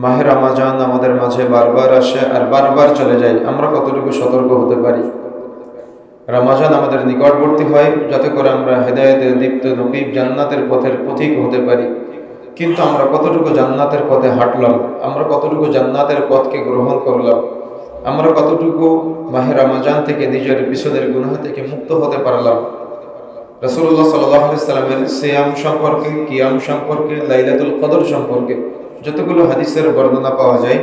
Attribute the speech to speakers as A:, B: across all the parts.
A: মাহে রমাজান আমাদের মাঝে বারবার আসে আর বারবার চলে যায়। আমরা কতটুকু সতর্ক হতে পারি? রমাজান আমাদের নিকটবর্তী হয় যাতে করে আমরা হেদায়েতের দীপ্ত নকিব জান্নাতের পথের পথিক হতে পারি। কিন্তু আমরা কতটুকু জান্নাতের পথে হাঁটলাম? আমরা কতটুকু জান্নাতের পথকে গ্রহণ করলাম? আমরা কতটুকু মাহে রমাজান থেকে নিজের পিছনের গুনাহ থেকে মুক্ত হতে পারলাম? রাসূলুল্লাহ সাল্লাল্লাহু আলাইহি সাল্লামের সিয়াম সম্পর্কে, কিয়াম সম্পর্কে, লাইলাতুল কদর সম্পর্কে যতগুলো হাদিসের বর্ণনা পাওয়া যায়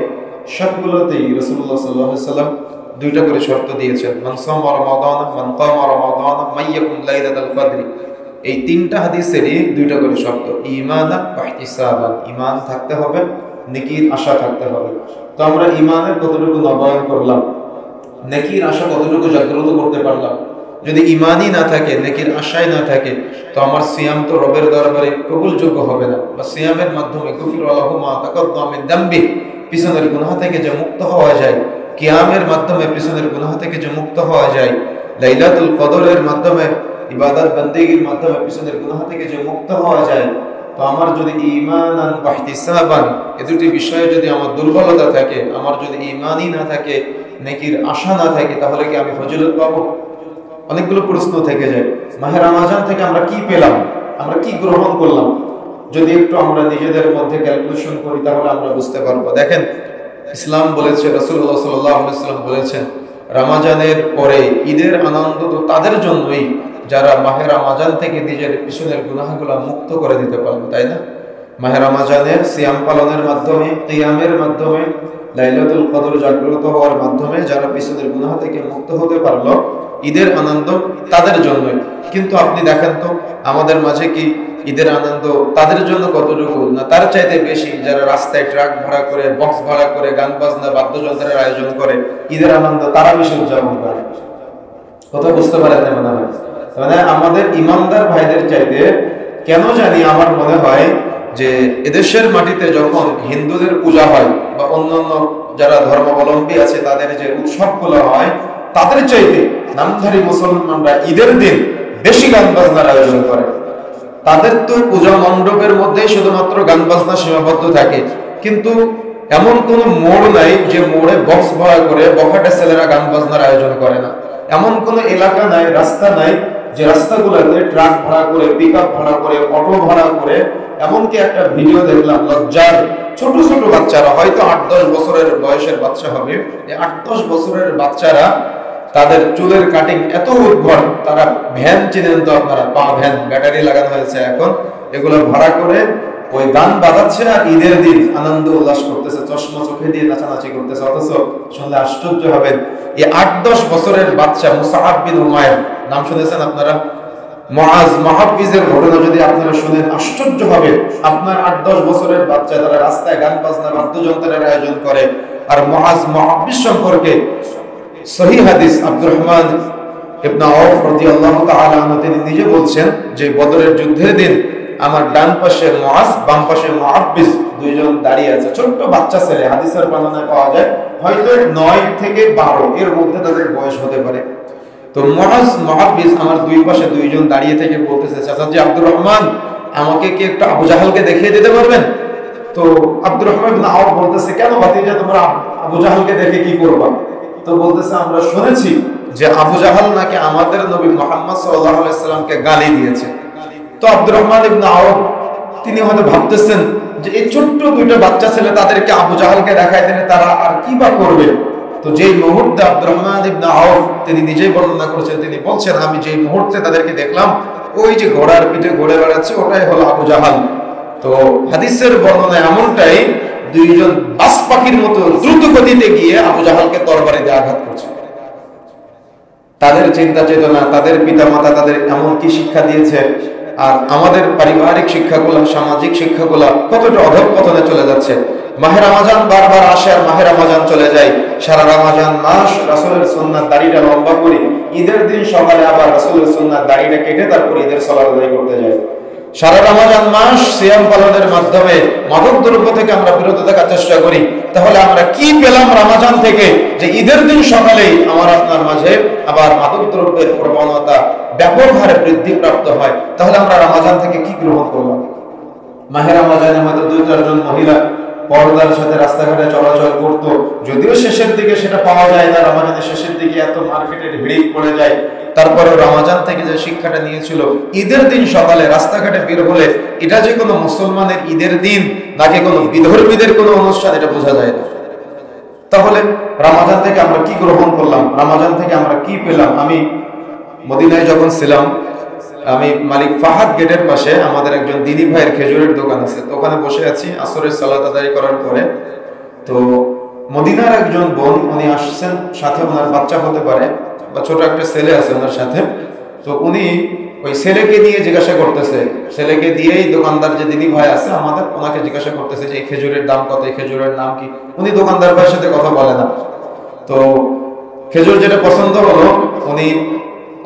A: সবগুলোতেই রাসূলুল্লাহ সাল্লাল্লাহু আলাইহি সাল্লাম দুইটা করে শর্ত দিয়েছেন। মান সামা রমাদান, মান কামা রমাদান, মাইয়াকুম লাইলাতুল কদরি। এই তিনটা হাদিসেরই দুইটা করে শর্ত, ঈমানান ওয়া ইহতিসাবান। ঈমান থাকতে হবে, নেকির আশা থাকতে হবে। তো আমরা ঈমানের কতটুকু নবায়ন করলাম? নেকির আশা কতটুকু জাগ্রত করতে পারলাম? যদি ঈমানই না থাকে, নেকির আশাই না থাকে, তো আমার সিয়াম তো রবের দরবারে কবুলযোগ্য হবে না। বা সিয়ামের মাধ্যমে গফির লাহু মা তাকাদ্দামা মিন যামবি, পিছনের গুনাহ থেকে যে মুক্ত হওয়া যায়, কিয়ামের মাধ্যমে পিছনের গুনাহ থেকে যে মুক্ত হওয়া যায়, লাইলাতুল কদরের মাধ্যমে ইবাদত বন্দেগীর মাধ্যমে পিছনের গুনাহ থেকে যে মুক্ত হওয়া যায়, তো আমার যদি ঈমানান ওয়া ইহতিসাবান এই দুটি বিষয়ে যদি আমার দুর্বলতা থাকে, আমার যদি ঈমানই না থাকে, নেকির আশা না থাকে, তাহলে কি আমি ফজিলত পাবো? অনেকগুলো প্রশ্ন থেকে যায়। মাহে রমাজান থেকে আমরা কি পেলাম, আমরা কি গ্রহণ করলাম? যদি একটু আমরা নিজেদের মধ্যে ক্যালকুলেশন করি তাহলে আমরা বুঝতে পারবো। দেখেন, ইসলাম বলেছে, রাসূলুল্লাহ সাল্লাল্লাহু আলাইহি ওয়াসাল্লাম বলেছেন, রমাজানের পরে ঈদের আনন্দ তো তাদের জন্যই যারা মাহে রমাজান থেকে নিজের পিছনের গুনাহগুলো মুক্ত করে দিতে পারবে, তাই না? মাহে রমাজানের সিয়াম পালনের মাধ্যমে, কিয়ামের মাধ্যমে, লাইলাতুল কদর জাগ্রত হওয়ার মাধ্যমে যারা পিছনের গুনাহ থেকে মুক্ত হতে পারলো, ঈদের আনন্দ তাদের জন্যই। কিন্তু আপনি দেখেন তো আমাদের মাঝে কি ঈদের আনন্দ তাদের জন্য কতটুকু না তার চাইতে বেশি যারা রাস্তায় ট্রাক ভাড়া করে, বক্স ভাড়া করে, গান বাজনা বাদ্যযন্ত্রের আয়োজন করে ঈদের আনন্দ তারা বেশি উদযাপন করে। কথা বুঝতে পারেন না মনে হয়? মানে আমাদের ইমানদার ভাইদের চাইতে কেন জানি আমার মনে হয় যে এদেশের মাটিতে যখন হিন্দুদের পূজা হয় বা অন্যান্য যারা ধর্মাবলম্বী আছে তাদের যে উৎসবগুলো হয়, তাদের চাইতে নামধারী মুসলমানরা ঈদের দিন বেশি গান বাজনার আয়োজন করে। তাদের তো পূজা মণ্ডপের মধ্যেই শুধুমাত্র গান বাজনা সীমাবদ্ধ থাকে, কিন্তু এমন কোনো মোড় নাই যে মোড়ে বক্স ভাড়া করে বখাটে ছেলেরা গান বাজনার আয়োজন করে না। এমন কোনো এলাকা নাই, রাস্তা নাই যে রাস্তাগুলোতে ট্রাক ভাড়া করে, পিকআপ ভাড়া করে, অটো ভাড়া করে। এমনকি একটা ভিডিও দেখলাম, লজ্জার ছোট ছোট বাচ্চারা, হয়তো 8-10 বছরের বয়সের বাচ্চা হবে, এই 8-10 বছরের বাচ্চারা তাদের চুলের কাটিং এত উদ্ভট, তারা ভ্যান চিনেন তো আপনারা, পা ভ্যান, ব্যাটারি লাগানো হয়েছে এখন, এগুলো ভাড়া করে ওই গান বাজাচ্ছে আর ঈদের দিন আনন্দ উল্লাস করতেছে, চশমা চোখে দিয়ে নাচানাচি করতেছে। অথচ শুনলে আশ্চর্য হবেন, এই 8-10 বছরের বাচ্চা মুসআব বিন উমাইর, নাম শুনেছেন আপনারা? মুআজ মুহাফিজের ঘটনা যদি আপনারা শুনেন আশ্চর্য হবে। আপনার 8-10 বছরের বাচ্চা তারা রাস্তায় গান বাজনা বাদ্যযন্ত্রের আয়োজন করে। আর মুআজ মুহাফিজ সম্পর্কে সহিহ হাদিস আব্দুর রহমান ইবনে আওফ রাদিয়াল্লাহু তাআলা আনহু তিনি নিজে বলছেন যে বদরের যুদ্ধের দিন আমার ডান পাশে মুআজ, বাম পাশে মুহাফিজ, দুইজন দাঁড়িয়ে আছে, ছোট্ট বাচ্চা ছেলে। হাদিসের বর্ণনায় পাওয়া যায় হয়তো 9 থেকে 12 এর মধ্যে তাদের বয়স হতে পারে। তো মুআজ, মুহাফিজ আমার দুই পাশে দুইজন দাঁড়িয়ে থেকে বলতেছে, চাচাজি আব্দুর রহমান, আমাকে কি একটু আবু জাহালকে দেখিয়ে দিতে পারবেন? তো আব্দুর রহমান ইবনে আওফ বলতেছে, কেন ভাতিজা, তোমরা আবু জাহালকে দেখে কি করবা? তো বলতেছে, আমরা শুনেছি যে আবু জাহাল নাকি আমাদের নবী মুহাম্মদ সাল্লাল্লাহু আলাইহি সাল্লামকে গালি দিয়েছে। তো আব্দুর রহমান ইবনে আওফ তিনি হয়তো ভাবতেছেন যে এই ছোট্ট দুইটা বাচ্চা ছেলে তাদেরকে আবু জাহালকে দেখায় দিলে তারা আর কি বা করবে। তো যেই মুহূর্তে আব্দুর রহমান ইবনে আওফ তিনি নিজেই বর্ণনা করেছেন, তিনি বলছেন, আমি যেই মুহূর্তে তাদেরকে দেখলাম ওই যে ঘোড়ার পিঠে ঘুরে বেড়াচ্ছে ওটাই হলো আবু জাহাল। তো হাদিসের বর্ণনা এমনটাই, দুইজন বাস পাখির মতো দ্রুত গতিতে গিয়ে আবু জাহালকে তরবারি দিয়ে আঘাত করছে। তাদের চিন্তা চেতনা, তাদের পিতামাতা তাদের এমন কি শিক্ষা দিয়েছে, আর আমাদের পারিবারিক শিক্ষাগুলো, সামাজিক শিক্ষাগুলো কতটা অধঃপতনে চলে যাচ্ছে। মাহে রমাজান বারবার আসে আর মাহে রমাজান চলে যায়। সারা রমাজান মাস রাসূলের সুন্নাত দাড়িটা লম্বা করি, ঈদের দিন সকালে আবার রাসূলের সুন্নাত দাড়িটা কেটে তারপর ঈদের সালাত আদায় করতে যায়। সারা রমাজান মাস সিয়াম পালনের মাধ্যমে মাদক দ্রব্য থেকে আমরা বিরত থাকার চেষ্টা করি। তাহলে আমরা কি পেলাম রমাজান থেকে যে ঈদের দিন সকালেই আমার আপনার মাঝে আবার মাদক দ্রব্যের প্রবণতা ব্যাপক হারে বৃদ্ধি প্রাপ্ত হয়? তাহলে আমরা রমাজান থেকে কি গ্রহণ করলাম? মাহে রমাজানে হয়তো 2-4 জন মহিলা পর্দার সাথে রাস্তাঘাটে চলাচল করত। যদিও শেষের দিকে সেটা পাওয়া যায় না, রমাজানের শেষের দিকে এত মার্কেটের ভিড় পড়ে যায়, তারপরে রমাজান থেকে যে শিক্ষাটা নিয়েছিল, ঈদের দিন সকালে রাস্তাঘাটে বের হলে এটা যে কোনো মুসলমানের ঈদের দিন নাকি কোনো বিধর্মীদের কোনো অনুষ্ঠান, এটা বোঝা যায় না। তাহলে রমাজান থেকে আমরা কি গ্রহণ করলাম, রমাজান থেকে আমরা কি পেলাম? আমি মদিনায় যখন ছিলাম, আমি মালিক ফাহাদ গেটের পাশে আমাদের একজন দিনী ভাইয়ের খেজুরের দোকান আছে, তো ওখানে বসে আছি আসরের সালাত আদায় করার পরে। তো মদিনার একজন বোন, উনি আসছেন, সাথে ওনার বাচ্চা হতে পারে বা ছোট একটা ছেলে আছে ওনার সাথে। তো উনি ওই ছেলেকে নিয়ে জিজ্ঞাসা করতেছে, ছেলেকে দিয়েই দোকানদার যে দিনী ভাই আছে আমাদের, ওনাকে জিজ্ঞাসা করতেছে যে এই খেজুরের দাম কত, এই খেজুরের নাম কি। উনি দোকানদার ভাইয়ের সাথে কথা বলে না। তো খেজুর যেটা পছন্দ হলো, উনি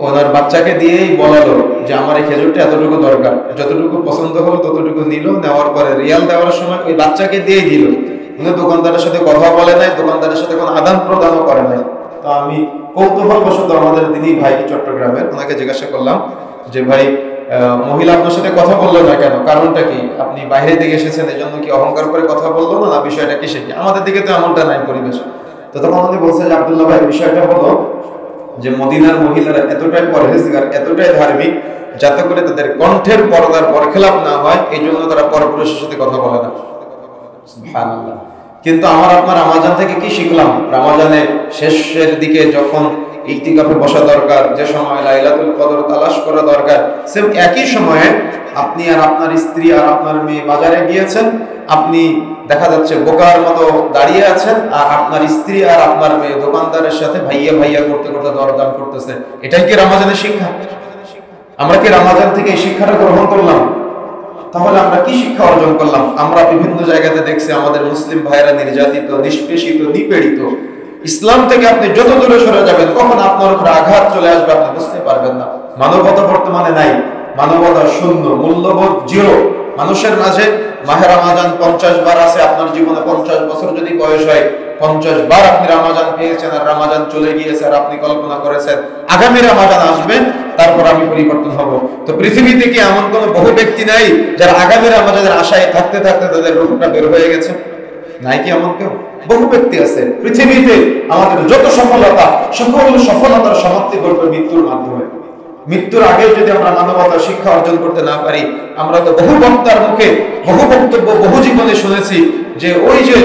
A: ওনার বাচ্চাকে দিয়েই বলালো যে আমার এই খেজুরটা এতটুকু দরকার, যতটুকু পছন্দ হলো ততটুকু নিল, নেওয়ার পরে রিয়াল দেওয়ার সময় ওই বাচ্চাকে দিয়েই দিল। উনি দোকানদারের সাথে কথা বলে নাই, দোকানদারের সাথে কোনো আদান প্রদানও করে নাই। তো আমি কৌতূহলবশত আমাদের দিনী ভাই চট্টগ্রামের, ওনাকে জিজ্ঞাসা করলাম যে ভাই, মহিলা আপনার সাথে কথা বললো না কেন, কারণটা কি? আপনি বাইরে থেকে এসেছেন এই জন্য কি অহংকার করে কথা বললো না, বিষয়টা কিসে কি? আমাদের দিকে তো এমনটা নাই পরিবেশ। তো তখন উনি বলছে যে আব্দুল্লাহ ভাই, বিষয়টা হলো যে মদিনার মহিলারা এতটাই পরহেজগার, এতটাই ধার্মিক, যাতে করে তাদের কণ্ঠের পর্দার বরখেলাপ না হয়, এই জন্য তারা পরপুরুষের সাথে কথা বলে না। সুবহানাল্লাহ। কিন্তু আমার আপনার রমাজান থেকে কি শিখলাম? রমাজানে শেষের দিকে যখন ইতিকাফে বসা দরকার, যে সময় লাইলাতুল কদর তালাশ করা দরকার, সেম একই সময়ে আপনি আর আপনার স্ত্রী আর আপনার মেয়ে বাজারে গিয়েছেন, আপনি দেখা যাচ্ছে বোকার মতো দাঁড়িয়ে আছেন, আর আপনার স্ত্রী আর আপনার মেয়ে দোকানদারের সাথে ভাইয়া ভাইয়া করতে করতে দরদাম করতেছে। এটাই কি রমাজানের শিক্ষা? আমরা কি রমাজান থেকে এই শিক্ষাটা গ্রহণ করলাম? তাহলে আমরা কি শিক্ষা অর্জন করলাম? আমরা বিভিন্ন জায়গাতে দেখছি আমাদের মুসলিম ভাইয়েরা নির্যাতিত, নিষ্পেষিত, নিপীড়িত। ইসলাম থেকে আপনি যত দূরে সরে যাবেন, কখন আপনার উপর আঘাত চলে আসবে আপনি বুঝতে পারবেন না। মানবতা বর্তমানে নাই, মানবতা শূন্য, মূল্যবোধ জিরো। মানুষের মাঝে মাহে রমাজান 50 বার আছে, আপনার জীবনে 50 বছর যদি বয়স হয়, 50 বার আপনি রমাজান পেয়েছেন, আর রমাজান চলে গিয়েছে, আর আপনি কল্পনা করেছেন আগামী রমাজান আসবে, তারপর আমি পরিবর্তন হব। তো পৃথিবীতে কি এমন কোন বহু ব্যক্তি নাই যারা আগামী রমাজানের আশায় থাকতে থাকতে তাদের রূপটা বের হয়ে গেছে? নাই কি এমন কেউ? বহু ব্যক্তি আছে পৃথিবীতে। আমাদের যত সফলতা, সকল সফলতার সমাপ্তি ঘটবে মৃত্যুর মাধ্যমে। মৃত্যুর আগে যদি আমরা মানবতার শিক্ষা অর্জন করতে না পারি, আমরা তো বহু বক্তার মুখে, বহু বক্তব্য, বহু জীবনে শুনেছি যে ওই যে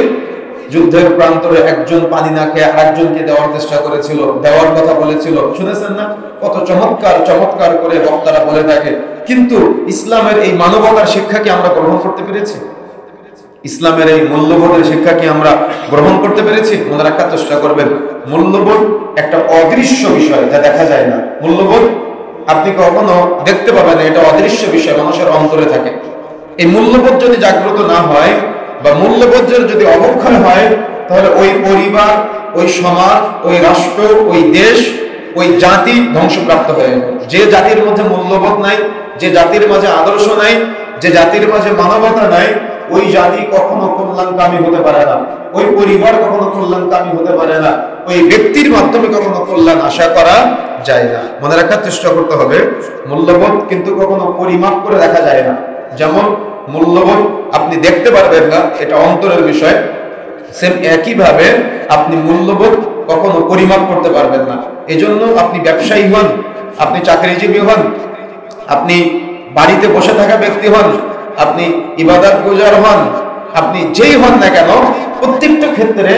A: যুদ্ধের প্রান্তরে একজন পানি না খেয়ে আরেকজনকে দেওয়ার চেষ্টা করেছিল, দেওয়ার কথা বলেছিল, শুনেছেন না? কত চমৎকার চমৎকার করে বক্তারা বলে থাকে। কিন্তু ইসলামের এই মানবতার শিক্ষা কি আমরা গ্রহণ করতে পেরেছি? ইসলামের এই মূল্যবোধের শিক্ষা কি আমরা গ্রহণ করতে পেরেছি? মনে রাখার চেষ্টা করবেন, মূল্যবোধ একটা অদৃশ্য বিষয়, যা দেখা যায় না। মূল্যবোধ আপনি কখনো দেখতে পাবেন না, এটা অদৃশ্য বিষয়, মানুষের অন্তরে থাকে। এই মূল্যবোধ যদি জাগ্রত না হয় বা মূল্যবোধের যদি অবক্ষয় হয়, তাহলে ওই পরিবার, ওই সমাজ, ওই রাষ্ট্র, ওই দেশ, ওই জাতি ধ্বংসপ্রাপ্ত হয়ে যাবে। যে জাতির মধ্যে মূল্যবোধ নাই, যে জাতির মাঝে আদর্শ নাই, যে জাতির মাঝে মানবতা নাই, ওই জাতি কখনো কল্যাণকামী হতে পারে না, ওই পরিবার কখনো কল্যাণকামী হতে পারে না, ওই ব্যক্তির মাধ্যমে কখনো কল্যাণ আশা করা যায় না। মনে রাখার চেষ্টা করতে হবে, মূল্যবোধ কিন্তু কখনো পরিমাপ করে দেখা যায় না। যেমন মূল্যবোধ আপনি দেখতে পারবেন না, এটা অন্তরের বিষয়। সেম একই ভাবে আপনি মূল্যবোধ কখনো পরিমাপ করতে পারবেন না। এজন্য আপনি ব্যবসায়ী হন, আপনি চাকরিজীবী হন, আপনি বাড়িতে বসে থাকা ব্যক্তি হন, আপনি ইবাদত গুজার হন, আপনি যেই হন না কেন, প্রত্যেকটা ক্ষেত্রে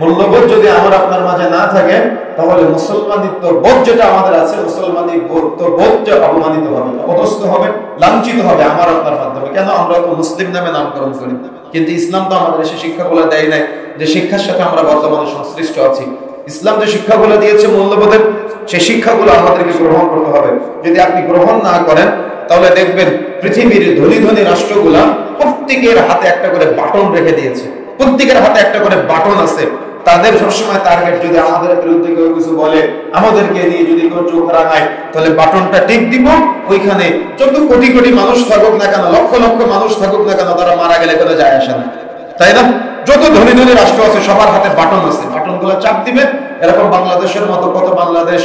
A: মূল্যবোধ যদি আমার আপনার মাঝে না থাকে, তাহলে মুসলমানিত্ব বোধ যেটা আমাদের আছে, মুসলমানিত্ব বোধ যে অপমানিত হবে, অপদস্থ হবে, লাঞ্ছিত হবে আমার আপনার মাধ্যমে। কেন? আমরা তো মুসলিম নামে নামকরণ করি, কিন্তু ইসলাম তো আমাদের এসে শিক্ষাগুলো দেয় নাই, যে শিক্ষার সাথে আমরা বর্তমানে সংশ্লিষ্ট আছি। ইসলাম যে শিক্ষাগুলো দিয়েছে মূল্যবোধের, সেই শিক্ষাগুলো আমাদেরকে গ্রহণ করতে হবে। যদি আপনি গ্রহণ না করেন, তাহলে দেখবেন পৃথিবীর ধনী ধনী রাষ্ট্রগুলা প্রত্যেকের হাতে একটা করে বাটন রেখে দিয়েছে, প্রত্যেকের হাতে একটা করে বাটন আছে। তাদের সবসময় টার্গেট, যদি আমাদের বিরুদ্ধে কেউ কিছু বলে, আমাদেরকে নিয়ে যদি কেউ চোখ রাঙায়, তাহলে বাটনটা টিপ দিব, ওইখানে যত কোটি কোটি মানুষ থাকুক না কেন, লক্ষ লক্ষ মানুষ থাকুক না কেন, তারা মারা গেলে কোনো যায় আসে না, তাই না? যত ধনী ধনী রাষ্ট্র আছে সবার হাতে বাটন আছে, বাটনগুলো চাপ দিবে। এরকম বাংলাদেশের মতো কত বাংলাদেশ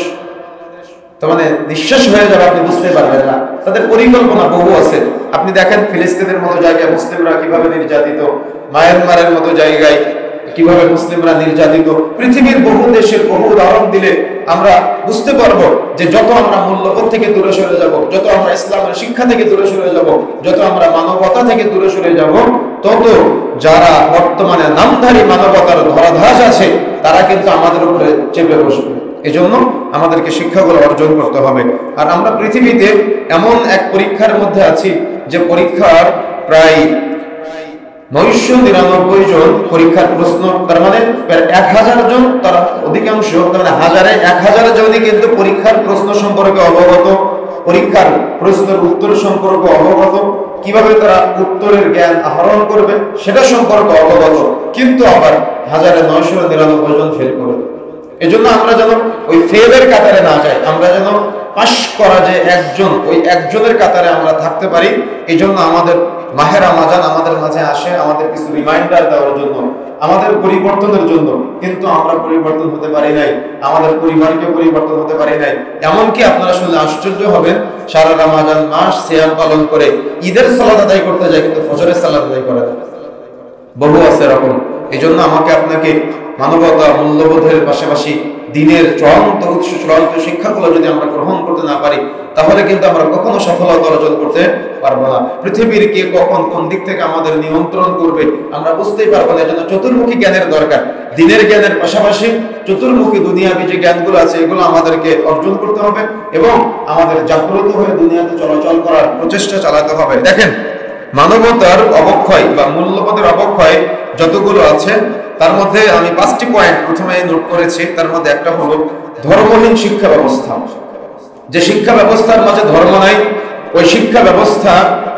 A: তো মানে নিঃশেষ হয়ে যাবে, আপনি বুঝতে পারবেন না। তাদের পরিকল্পনা বহু আছে। আপনি দেখেন ফিলিস্তিনের মতো জায়গায় মুসলিমরা কিভাবে নির্যাতিত, মায়ানমারের মতো জায়গায় কিভাবে মুসলিমরা নির্যাতিত, পৃথিবীর বহু দেশের বহু উদাহরণ দিলে আমরা বুঝতে পারবো যে যত আমরা মূল্যবোধ থেকে দূরে সরে যাব, যত আমরা ইসলামের শিক্ষা থেকে দূরে সরে যাব, যত আমরা মানবতা থেকে দূরে সরে যাব, তত যারা বর্তমানে নামধারী মানবতার ধরাধাস আছে তারা কিন্তু আমাদের উপরে চেপে বসবে। এজন্য আমাদেরকে শিক্ষাগুলো অর্জন করতে হবে। আর আমরা পৃথিবীতে এমন এক পরীক্ষার মধ্যে আছি যে পরীক্ষার প্রায় 999 জন পরীক্ষার প্রশ্ন, তার মানে 1000 জন, তার অধিকাংশ, তার মানে 1000 জনই কিন্তু পরীক্ষার প্রশ্ন সম্পর্কে অবগত, পরীক্ষার প্রশ্নের উত্তর সম্পর্কে অবগত, কিভাবে তারা উত্তরের জ্ঞান আহরণ করবে সেটা সম্পর্কে অবগত, কিন্তু আবার 999 জন ফেল করে। এজন্য আমরা যেন ওই ফেলের কাতারে না যাই, আমরা যেন পাশ করা যে একজন, ওই একজনের কাতারে আমরা থাকতে পারি। এই জন্য আমাদের মাহে রমজান আমাদের মাঝে আসে আমাদের কিছু রিমাইন্ডার দেওয়ার জন্য, আমাদের পরিবর্তনের জন্য, কিন্তু আমরা পরিবর্তন হতে পারি নাই, আমাদের পরিবারকে পরিবর্তন হতে পারি নাই। এমনকি আপনারা শুনলে আশ্চর্য হবেন, সারা রমজান মাস সিয়াম পালন করে ঈদের সালাত আদায় করতে যায় কিন্তু ফজরের সালাত আদায় করে না। বহু আছে এরকম। এই জন্য আমাকে আপনাকে মানবতা, মূল্যবোধের পাশাপাশি দিনের চূড়ান্ত উৎস, চূড়ান্ত শিক্ষাগুলো যদি আমরা গ্রহণ করতে না পারি, তাহলে কিন্তু আমরা কখনো সফলতা অর্জন করতে পারবো না। পৃথিবীর কে কখন কোন দিক থেকে আমাদের নিয়ন্ত্রণ করবে আমরা বুঝতেই পারবো না। এজন্য চতুর্মুখী জ্ঞানের দরকার। দিনের জ্ঞানের পাশাপাশি চতুর্মুখী দুনিয়াবী যে জ্ঞানগুলো আছে এগুলো আমাদেরকে অর্জন করতে হবে এবং আমাদের জাগ্রত হয়ে দুনিয়াতে চলাচল করার প্রচেষ্টা চালাতে হবে। দেখেন, মানবতার অবক্ষয় বা মূল্যবোধের অবক্ষয় যতগুলো আছে তার মধ্যে আমি 5টি পয়েন্ট প্রথমে নোট করেছি। তার মধ্যে একটা হলো ধর্মহীন শিক্ষা ব্যবস্থা। যে শিক্ষা ব্যবস্থার মাঝে ধর্ম নাই, ওই শিক্ষা ব্যবস্থা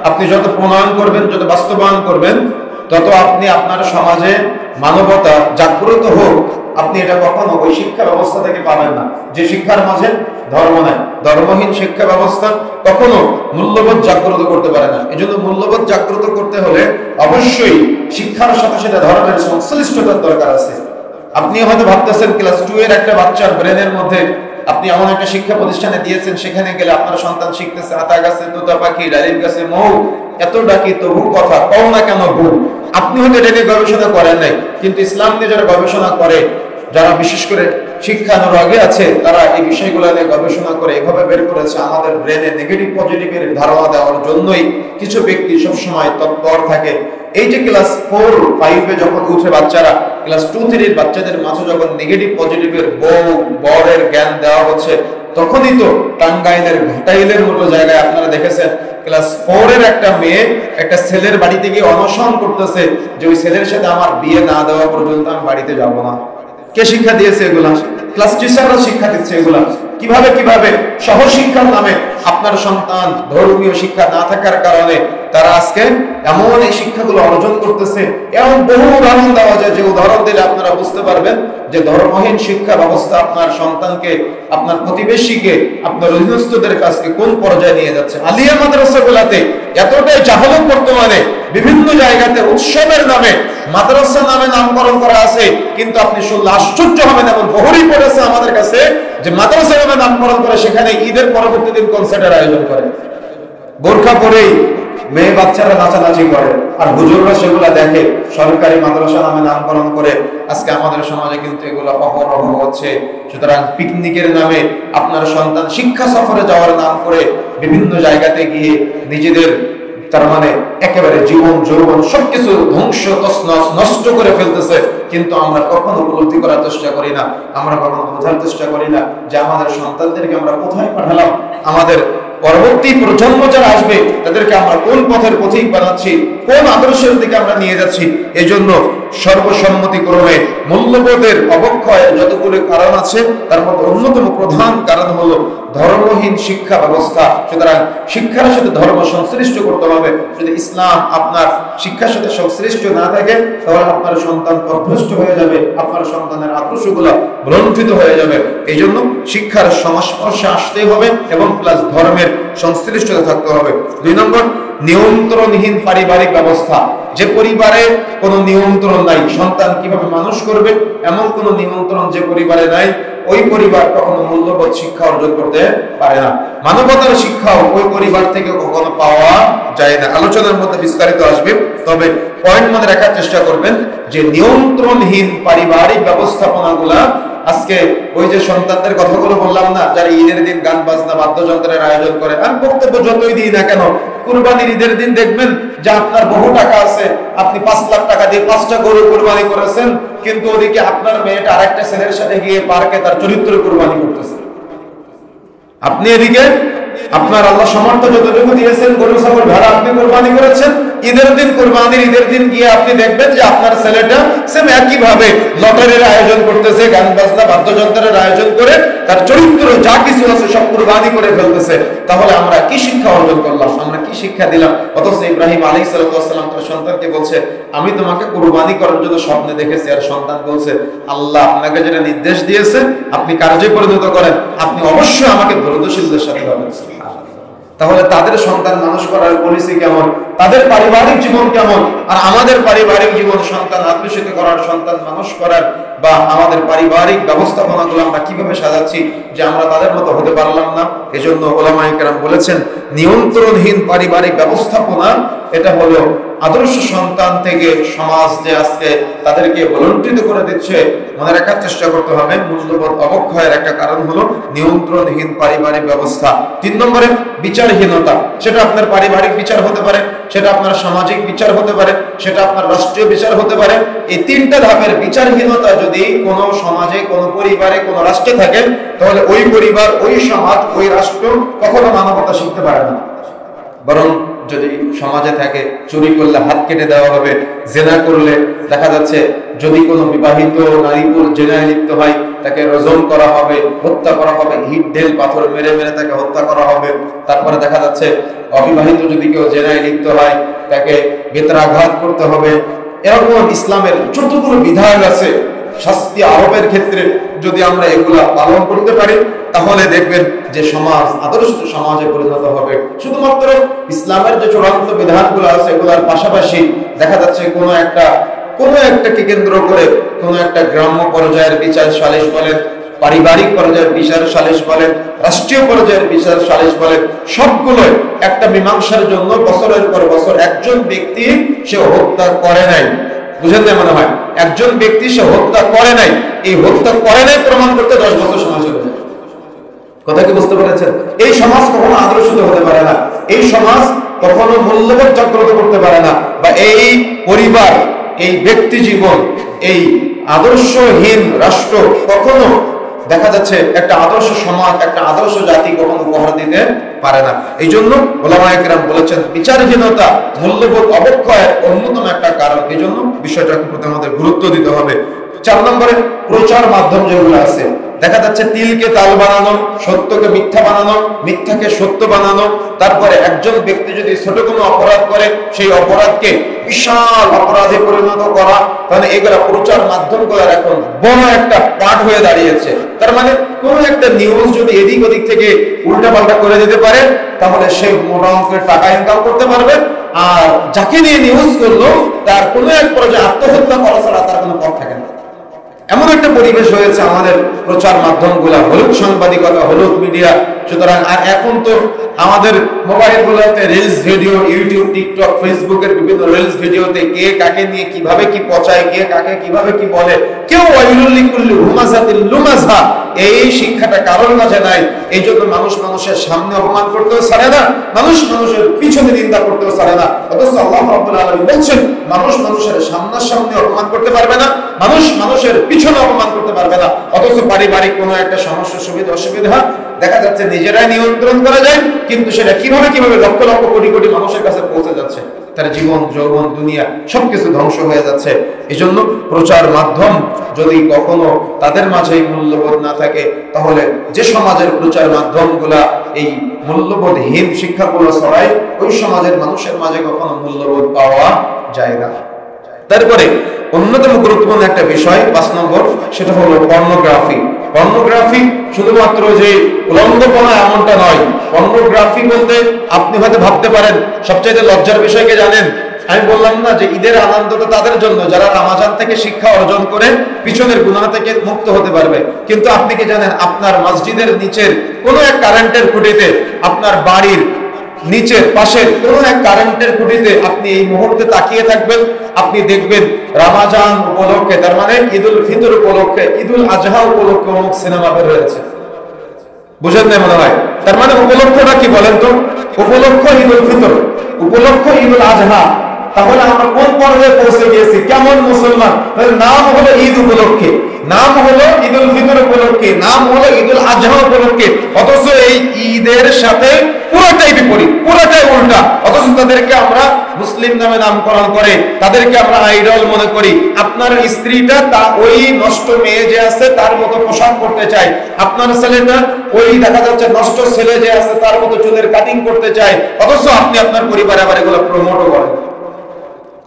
A: আপনি যত প্রণয়ন করবেন, যত বাস্তবায়ন করবেন, তত আপনি আপনার সমাজে মানবতা জাগ্রত হোক, আপনি এটা কখনো ওই শিক্ষা ব্যবস্থা থেকে পাবেন না যে শিক্ষার মাঝে ধর্ম নাই। ধর্মহীন শিক্ষা ব্যবস্থা কখনো মূল্যবোধ জাগ্রত করতে পারে না। এই জন্য মূল্যবোধ জাগ্রত করতে হলে অবশ্যই শিক্ষার সাথে সাথে ধর্মের সংশ্লিষ্টতার দরকার আছে। আপনি হয়তো ভাবতেছেন ক্লাস 2 এর একটা বাচ্চার ব্রেনের মধ্যে আপনি এমন একটা শিক্ষা প্রতিষ্ঠানে দিয়েছেন, সেখানে গেলে আপনার সন্তান শিখতেছে আতা গাছে তোতা পাখি, ডালিম গাছে মৌ, এত ডাকি তবু কথা কও না কেন বউ। আপনি হয়তো এটা নিয়ে গবেষণা করেন নাই, কিন্তু ইসলাম নিয়ে যারা গবেষণা করে, যারা বিশেষ করে শিক্ষানুরাগে আছে, তারা এই বিষয়গুলো নিয়ে গবেষণা করে এভাবে বের করেছে আমাদের ব্রেনে নেগেটিভ পজিটিভের ধারণা দেওয়ার জন্যই কিছু ব্যক্তি সবসময় তৎপর থাকে। এই যে ক্লাস 4, 5 এ যখন উঠে বাচ্চারা, ক্লাস 2, 3 এর বাচ্চাদের মাঝে যখন নেগেটিভ পজিটিভের বরের জ্ঞান দেওয়া হচ্ছে, তখনই তো টাঙ্গাইলের ঘাটাইলের মতো জায়গায় আপনারা দেখেছেন ক্লাস 4 এর একটা মেয়ে একটা ছেলের বাড়িতে গিয়ে অনশন করতেছে যে ওই ছেলের সাথে আমার বিয়ে না দেওয়া পর্যন্ত আমি বাড়িতে যাব না। কে শিক্ষা দিয়েছে এগুলা? ক্লাস টিচাররা শিক্ষা দিচ্ছে এগুলা। কিভাবে সহশিক্ষার নামে আপনার সন্তান ধর্মীয় শিক্ষা না থাকার কারণে তারা আজকে এমন এই শিক্ষাগুলো অর্জন করতেছে। এমন বহু উদাহরণ দেওয়া যায়, যে উদাহরণ দিলে আপনারা বুঝতে পারবেন যে ধর্মহীন শিক্ষা ব্যবস্থা আপনার সন্তানকে, আপনার প্রতিবেশীকে, আপনার অধীনস্থদের কাছে কোন পর্যায়ে নিয়ে যাচ্ছে। আলিয়া মাদ্রাসাগুলোতে এতটাই জাহালত বর্তমানে বিভিন্ন জায়গাতে উৎসবের নামে মাদ্রাসা নামে নামকরণ করা আছে, কিন্তু আপনি শুনলে আশ্চর্য হবেন, এমন বহরই পড়েছে আমাদের কাছে যে মাদ্রাসা নামে নামকরণ করে সেখানে ঈদের পরবর্তী দিন কনসার্টের আয়োজন করে, বোরকা পরেই মেয়ে বাচ্চারা নাচানাচি করে, আর হুজুররা সেগুলা দেখে। সরকারি মাদ্রাসা নামে নামকরণ করে আজকে আমাদের সমাজে কিন্তু এগুলো অহরহ হচ্ছে। সুতরাং পিকনিকের নামে আপনার সন্তান শিক্ষা সফরে যাওয়ার নাম করে বিভিন্ন জায়গাতে গিয়ে নিজেদের, তার মানে একেবারে জীবন যৌবন সবকিছু ধ্বংস তছনছ নষ্ট করে ফেলতেছে। কিন্তু আমরা কখনো উপলব্ধি করার চেষ্টা করি না, আমরা কখনো বোঝার চেষ্টা করি না যে আমাদের সন্তানদেরকে আমরা কোথায় পাঠালাম, আমাদের পরবর্তী প্রজন্ম যারা আসবে তাদেরকে আমরা কোন পথের পথিক বানাচ্ছি, কোন আদর্শের দিকে আমরা নিয়ে যাচ্ছি। এই জন্য সর্বসম্মতিক্রমে মূল্যবোধের অবক্ষয়ের যতগুলো কারণ আছে তার মধ্যে অন্যতম প্রধান কারণ হলো ধর্মহীন শিক্ষা ব্যবস্থা। সুতরাং শিক্ষার সাথে ধর্ম সংশ্লিষ্ট করতে হবে। যদি ইসলাম আপনার শিক্ষার সাথে সংশ্লিষ্ট না থাকে তাহলে আপনার সন্তান পথভ্রষ্ট হয়ে যাবে, আপনার সন্তানের আদর্শগুলো গ্রন্থিত হয়ে যাবে। এই জন্য শিক্ষার সংস্পর্শে আসতে হবে এবং প্লাস ধর্মের সংশ্লিষ্টতা থাকতে হবে। 2 নম্বর, নিয়ন্ত্রণহীন পারিবারিক ব্যবস্থা, যে পরিবারে কোনো নিয়ন্ত্রণ নাই, সন্তান কিভাবে মানুষ করবে এমন কোনো নিয়ন্ত্রণ যে পরিবারে নাই, ওই পরিবার কখনো মূল্যবোধ শিক্ষা অর্জন করতে পারে না। মানবতার শিক্ষাও ওই পরিবার থেকে কখনো পাওয়া যায় না। আলোচনার মধ্যে বিস্তারিত আসবে, তবে পয়েন্ট মনে রাখার চেষ্টা করবেন যে নিয়ন্ত্রণহীন পারিবারিক ব্যবস্থাপনাগুলা আজকে ওই যে সন্তানদের কথাগুলো বললাম না, যারা ঈদের দিন গান বাজনা বাদ্যযন্ত্রের আয়োজন করে, আর বক্তব্য যতই দিই না কেন, কুরবানির ঈদের দিন দেখবেন যে আপনার বহু টাকা আছে, আপনি 5 লাখ টাকা দিয়ে 5টা গরু কুরবানি করেছেন, কিন্তু ওদিকে আপনার মেয়েটা আরেকটা ছেলের সাথে গিয়ে পার্কে তার চরিত্র কুরবানি করতেছে। আপনি এদিকে আপনার আল্লাহ সামর্থ্য যতটুকু দিয়েছেন, গরু ছাগল ভেড়া আপনি কুরবানি করেছেন, ঈদের দিন কুরবানির ঈদের দিন গিয়ে আপনি দেখবেন যে আপনার ছেলেটা সেম একই ভাবে লটারির আয়োজন করতেছে, গান বাজনা বাদ্যযন্ত্রের আয়োজন করে তার চরিত্র যা কিছু আছে সব কুরবানি করে ফেলতেছে। তাহলে আমরা কি শিক্ষা অর্জন করলাম? আমরা কি শিক্ষা দিলাম? অথচ ইব্রাহিম আলাইহিস সালাম তার সন্তানকে বলছে, আমি তোমাকে কুরবানি করার জন্য স্বপ্নে দেখেছি, আর সন্তান বলছে, আল্লাহ আপনাকে যেটা নির্দেশ দিয়েছে আপনি কার্যে পরিণত করেন, আপনি অবশ্যই আমাকে ধৈর্যশীলদের সাথে পাবেন। তাহলে তাদের সন্তান মানুষ করার পলিসি কেমন, তাদের পারিবারিক জীবন কেমন, আর আমাদের পারিবারিক জীবন সন্তান আত্মীয়তা করার, সন্তান মানুষ করার, বা আমাদের পারিবারিক ব্যবস্থাপনাগুলো আমরা কিভাবে সাজাচ্ছি যে আমরা তাদের মতো হতে পারলাম না। এজন্য ওলামায়ে কেরাম বলেছেন নিয়ন্ত্রণহীন পারিবারিক ব্যবস্থাপনা এটা হলো আদর্শ সন্তান থেকে সমাজ যে আজকে তাদেরকে বলন্টিত করে দিচ্ছে, মনে রাখার চেষ্টা করতে হবে মূল্যবোধ অবক্ষয়ের একটা কারণ হলো নিয়ন্ত্রণহীন পারিবারিক ব্যবস্থা। 3 নম্বরে বিচারহীনতা, সেটা আপনার পারিবারিক বিচার হতে পারে, সেটা আপনার সামাজিক বিচার হতে পারে, সেটা আপনার রাষ্ট্রীয় বিচার হতে পারে। এই 3টা ধাপের বিচারহীনতা যদি কোনো সমাজে, কোনো পরিবারে, কোনো রাষ্ট্রে থাকে, তাহলে ওই পরিবার, ওই সমাজ, ওই রাষ্ট্র কখনো মানবতা শিখতে পারে না। বরং যদি সমাজে থাকে, চুরি করলে হাত কেটে দেওয়া হবে, জেনা করলে দেখা যাচ্ছে যদি কোনো বিবাহিত নারী জেনায় লিপ্ত হয় তাকে রজম করা হবে, হত্যা করা হবে, হিট ঢেল পাথর মেরে মেরে তাকে হত্যা করা হবে। তারপরে দেখা যাচ্ছে অবিবাহিত যদি কেউ জেনায় লিপ্ত হয় তাকে বেত্রাঘাত করতে হবে। এরকম ইসলামের যতগুলো বিধান আছে শাস্তি আরোপের ক্ষেত্রে যদি আমরা এগুলা পালন করতে পারি, তাহলে দেখবেন যে সমাজ আদর্শ সমাজে পরিণত হবে। শুধুমাত্র ইসলামের যে চূড়ান্ত বিধানগুলো আছে এগুলোর পাশাপাশি দেখা যাচ্ছে কোনো একটাকে কেন্দ্র করে কোনো একটা গ্রাম্য পর্যায়ের বিচার সালিশ বলেন, পারিবারিক পর্যায়ের বিচার সালিশ বলেন, রাষ্ট্রীয় পর্যায়ের বিচার সালিশ বলেন, সবগুলো একটা মীমাংসার জন্য বছরের পর বছর একজন ব্যক্তি সে হত্যা করে নাই, বুঝেন না মনে হয়, একজন ব্যক্তি সে হত্যা করে নাই, এই হত্যা করে নাই প্রমাণ করতে 10 বছর সময় চলে যায়। কথা কি বুঝতে পেরেছেন? এই সমাজ কখনো আদর্শিত হতে পারে না, এই সমাজ কখনো মূল্যবোধ জাগ্রত করতে পারে না, বা এই পরিবার, এই ব্যক্তি জীবন, এই আদর্শহীন রাষ্ট্র কখনো দেখা যাচ্ছে একটা আদর্শ সমাজ, একটা আদর্শ জাতি কখনো উপহার দিতে পারে না। এই জন্য ওলামায়ে কেরাম বলেছেন বিচারহীনতা মূল্যবোধ অবক্ষয়ের অন্যতম একটা কারণ। এই জন্য বিষয়টাকে প্রতি আমাদের গুরুত্ব দিতে হবে। 4 নম্বরে প্রচার মাধ্যম যেগুলো আছে, দেখা যাচ্ছে তিলকে তাল বানানো, সত্যকে মিথ্যা বানানো, মিথ্যাকে সত্য বানানো। তারপরে একজন ব্যক্তি যদি ছোট কোনো অপরাধ করে সেই অপরাধকে বিশাল অপরাধে পরিণত করা, তাহলে এগুলা প্রচার মাধ্যমগুলোর এখন বড় একটা পাঠ হয়ে দাঁড়িয়েছে। তার মানে কোনো একটা নিউজ যদি এদিক ওদিক থেকে উল্টাপাল্টা করে দিতে পারে, তাহলে সে মোটা অঙ্কের টাকা ইনকাম করতে পারবে, আর যাকে নিয়ে নিউজ করলো তার কোনো এক পর্যায়ে আত্মহত্যা করা ছাড়া তার কোনো পথ থাকে না। এমন একটা পরিবেশ হয়েছে আমাদের প্রচার মাধ্যমগুলা, হলুদ সাংবাদিকতা, হলুদ মিডিয়া। সুতরাং আর এখন তো আমাদের মোবাইলগুলোতে রিলস ভিডিও, ইউটিউব, টিকটক, ফেসবুকের বিভিন্ন রিলস ভিডিওতে কে কাকে নিয়ে কিভাবে কি পচায়, কে কাকে কিভাবে কি বলে, কেউ ওয়াইলুল্লিকুল্লি হুমাযাতিল লুমাযা, এই শিক্ষাটা কারোর কাছে নাই। এই জন্য মানুষ মানুষের সামনে অপমান করতেও ছাড়ে না, মানুষ মানুষের পিছনে নিন্দা করতেও ছাড়ে না। অথচ আল্লাহ রাব্বুল আলামিন বলছেন মানুষ মানুষের সামনাসামনি অপমান করতে পারবে না, মানুষ মানুষের পিছনে অপমান করতে পারবে না। অথচ পারিবারিক কোনো একটা সমস্যা, সুবিধা অসুবিধা দেখা যাচ্ছে নিজেরাই নিয়ন্ত্রণ করা যায়, কিন্তু সেটা কিভাবে লক্ষ লক্ষ কোটি কোটি মানুষের কাছে পৌঁছে যাচ্ছে, তার জীবন যৌবন দুনিয়া সবকিছু ধ্বংস হয়ে যাচ্ছে। এই জন্য প্রচার মাধ্যম যদি কখনো তাদের মাঝে মূল্যবোধ না থাকে, তাহলে যে সমাজের প্রচার মাধ্যমগুলা এই মূল্যবোধহীন শিক্ষাগুলো ছড়ায়, ওই সমাজের মানুষের মাঝে কখনো মূল্যবোধ পাওয়া যায় না। তারপরে অন্যতম গুরুত্বপূর্ণ একটা বিষয় 5 নম্বর, সেটা হলো পর্নোগ্রাফি। পর্নোগ্রাফি শুধুমাত্র যে উলঙ্গপনা এমনটা নয়। পর্নোগ্রাফি বলতে আপনি হয়তো ভাবতে পারেন সবচেয়ে লজ্জার বিষয়কে জানেন, আমি বললাম না যে ঈদের আনন্দটা তাদের জন্য যারা রমাজান থেকে শিক্ষা অর্জন করে পিছনের গুনাহ থেকে মুক্ত হতে পারবে। কিন্তু আপনি কি জানেন আপনার মসজিদের নিচের কোনো এক কারেন্টের খুঁটিতে, আপনার বাড়ির নিচের পাশের কোনো এক কারেন্টের খুঁটিতে আপনি এই মুহূর্তে তাকিয়ে থাকবেন, আপনি দেখবেন রমাজান উপলক্ষে, তার মানে ঈদুল ফিতর উপলক্ষে, ঈদুল আজহা উপলক্ষে অমুক সিনেমা বের হয়েছে। বুঝেন না মনে হয়? তার মানে উপলক্ষটা কি বলেন তো? উপলক্ষ ঈদুল ফিতর, উপলক্ষ ঈদুল আজহা। তাহলে আমরা কোন পর্যায়ে পৌঁছে গিয়েছি? কেমন মুসলমান? নাম হলো ঈদ উপলক্ষে, নাম হলো ঈদুল ফিতর উপলক্ষে, নাম হলো ঈদুল আজহা উপলক্ষে, অথচ এই ঈদের সাথে পুরোটাই বিপরীত, পুরোটাই উল্টা। অথচ তাদেরকে আমরা মুসলিম নামে নামকরণ করে তাদেরকে আমরা আইডল মনে করি। আপনার স্ত্রীটা তা ওই নষ্ট মেয়ে যে আছে তার মতো পোশাক করতে চায়, আপনার ছেলেটা ওই দেখা যাচ্ছে নষ্ট ছেলে যে আছে তার মতো চুলের কাটিং করতে চায়, অথচ আপনি আপনার পরিবারে আবার এগুলো প্রমোটও করেন।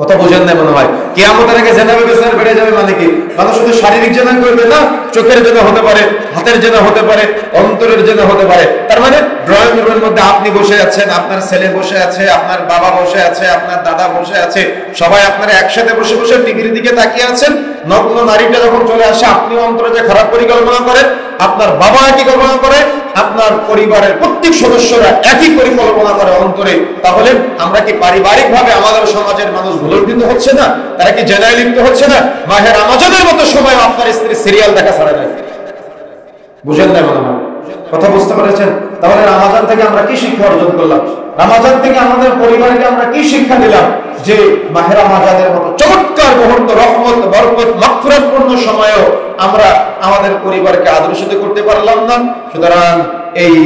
A: কথা বুঝেন না মনে হয়? কিয়ামতের আগে জেনা ব্যবচার বেড়ে যাবে মানে কি? মানুষ শুধু শারীরিক জেনা করবে না, চোখের জেনা হতে পারে, হাতের জেনা হতে পারে, অন্তরের জেনা হতে পারে। তার মানে ড্রয়িং রুমের মধ্যে আপনি বসে আছেন, আপনার ছেলে বসে আছে, আপনার বাবা বসে আছে, আপনার দাদা বসে আছে, সবাই আপনারা একসাথে বসে বসে টিভির দিকে তাকিয়ে আছেন। নগ্ন নারীটা যখন চলে আসে আপনি অন্তরে যে খারাপ পরিকল্পনা করেন, আপনার বাবা একই কল্পনা করে, আপনার পরিবারের প্রত্যেক সদস্যরা একই পরিকল্পনা করে অন্তরে। তাহলে আমরা কি পারিবারিক ভাবে আমাদের সমাজের মানুষ ভুলণ্ঠিত হচ্ছে না? তারা কি জেনায় লিপ্ত হচ্ছে না? মাহে রমজানের মতো সময় আপনার স্ত্রী সিরিয়াল দেখা ছাড়ে নাই। বুঝেন না মনে হয়? কথা বুঝতে পেরেছেন? তাহলে রমজান থেকে আমরা কি শিক্ষা অর্জন করলাম? রমজান থেকে আমাদের পরিবারকে আমরা কি শিক্ষা দিলাম? যে মাহে রমজানের মতো চমৎকার মুহূর্ত, রহমত, বরকত, মাগফিরাতপূর্ণ সময়েও আমরা আমাদের পরিবারকে আদর্শিত করতে পারলাম না। সুতরাং এই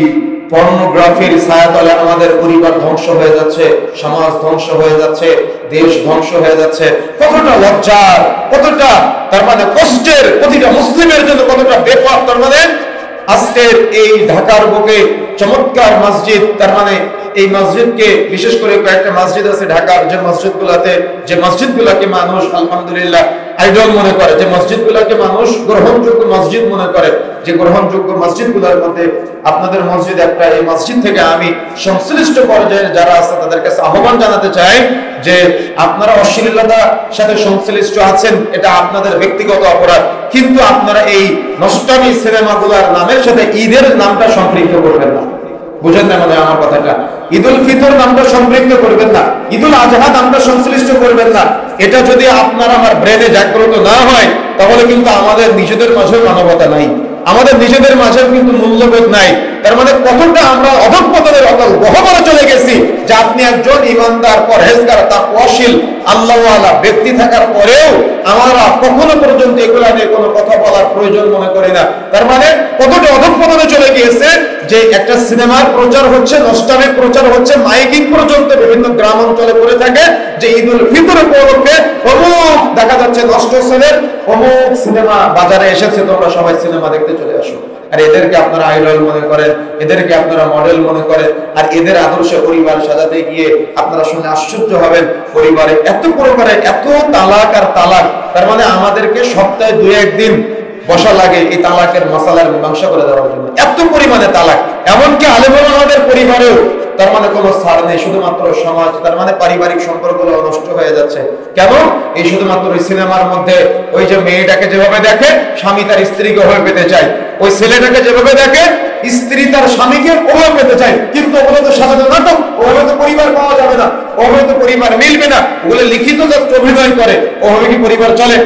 A: পর্নোগ্রাফির ছায়াতলে আমাদের পরিবার ধ্বংস হয়ে যাচ্ছে, সমাজ ধ্বংস হয়ে যাচ্ছে, দেশ ধ্বংস হয়ে যাচ্ছে। কতটা লজ্জার, কতটা তার মানে কষ্টের, প্রতিটা মুসলিমের জন্য কতটা বেপর। তার মানে আজকের এই ঢাকার বুকে চমৎকার মসজিদ, তার মানে এই মসজিদকে বিশেষ করে কয়েকটা মসজিদ আছে ঢাকার, যে মসজিদগুলোতে, যে মসজিদগুলোকে মানুষ আলহামদুলিল্লাহ আইডল মনে করে, যে মসজিদগুলোকে মানুষ গ্রহণযোগ্য মসজিদ মনে করে, যে গ্রহণযোগ্য মসজিদগুলোর মধ্যে আপনাদের মসজিদ একটা। এই মসজিদ থেকে আমি সংশ্লিষ্ট পর্যায়ে যারা আছে তাদের কাছে আহ্বান জানাতে চাই যে আপনারা অশ্লীলতার সাথে সংশ্লিষ্ট আছেন, এটা আপনাদের ব্যক্তিগত অপরাধ, কিন্তু আপনারা এই নষ্টামি সিনেমাগুলোর নামের সাথে ঈদের নামটা সম্পৃক্ত করবেন না। বুঝেন না মানে আমার কথাটা? ঈদুল ফিতর নামটা সম্পৃক্ত করবেন না, ঈদুল আজহা নামটা সংশ্লিষ্ট করবেন না। এটা যদি আপনার আমার ব্রেনে জাগ্রত না হয় তাহলে কিন্তু আমাদের নিজেদের মাঝেও মানবতা নাই, আমাদের নিজেদের মাঝেও কিন্তু মূল্যবোধ নাই। তার মানে কতটা আমরা অধঃপতনের অতল গহ্বরে চলে গেছি যে আপনি একজন ইমানদার, পরহেজগার, তাকওয়াশীল, আল্লাহওয়ালা ব্যক্তি থাকার পরেও আমরা কখনো পর্যন্ত এগুলা নিয়ে কোনো কথা বলার প্রয়োজন মনে করি না। তার মানে কতটা অধঃপতনে চলে গিয়েছে যে একটা সিনেমার প্রচার হচ্ছে, নষ্টামের প্রচার হচ্ছে, মাইকিং পর্যন্ত বিভিন্ন গ্রাম অঞ্চলে করে থাকে যে ঈদুল ফিতর উপলক্ষে অমুক দেখা যাচ্ছে নষ্ট ছেলের অমুক সিনেমা বাজারে এসেছে, তোমরা সবাই সিনেমা দেখতে চলে আসো। আর এদেরকে আপনারা আইডল মনে করেন, এদেরকে আপনারা মডেল মনে করেন, আর এদের আদর্শে পরিবার সাজাতে গিয়ে আপনারা শুনে আশ্চর্য হবেন পরিবারে এত তালাক আর তালাক। তার মানে আমাদেরকে সপ্তাহে 2-1 দিন বসা লাগে এই তালাকের মশালার মীমাংসা করে দেওয়ার জন্য, এত পরিমাণে তালাক। এমনকি আলেম ওলামাদের পরিবারেও তার মানে কোনো ছাড় নেই, শুধুমাত্র সমাজ, তার মানে পারিবারিক সম্পর্কগুলো নষ্ট হয়ে যাচ্ছে। কেন? এই শুধুমাত্র ওই সিনেমার মধ্যে ওই যে মেয়েটাকে যেভাবে দেখে স্বামী তার স্ত্রীকে ওভাবে পেতে চায়, ওই ছেলেটাকে যেভাবে দেখে স্ত্রী তার স্বামীকে ওভাবে পেতে চায়। কিন্তু ওগুলো তো সাজানো নাটক, ওভাবে তো পরিবার পাওয়া যাবে না, ওভাবে তো পরিবার মিলবে না। ওগুলো লিখিত জাস্ট অভিনয় করে, ওভাবে কি পরিবার চলে?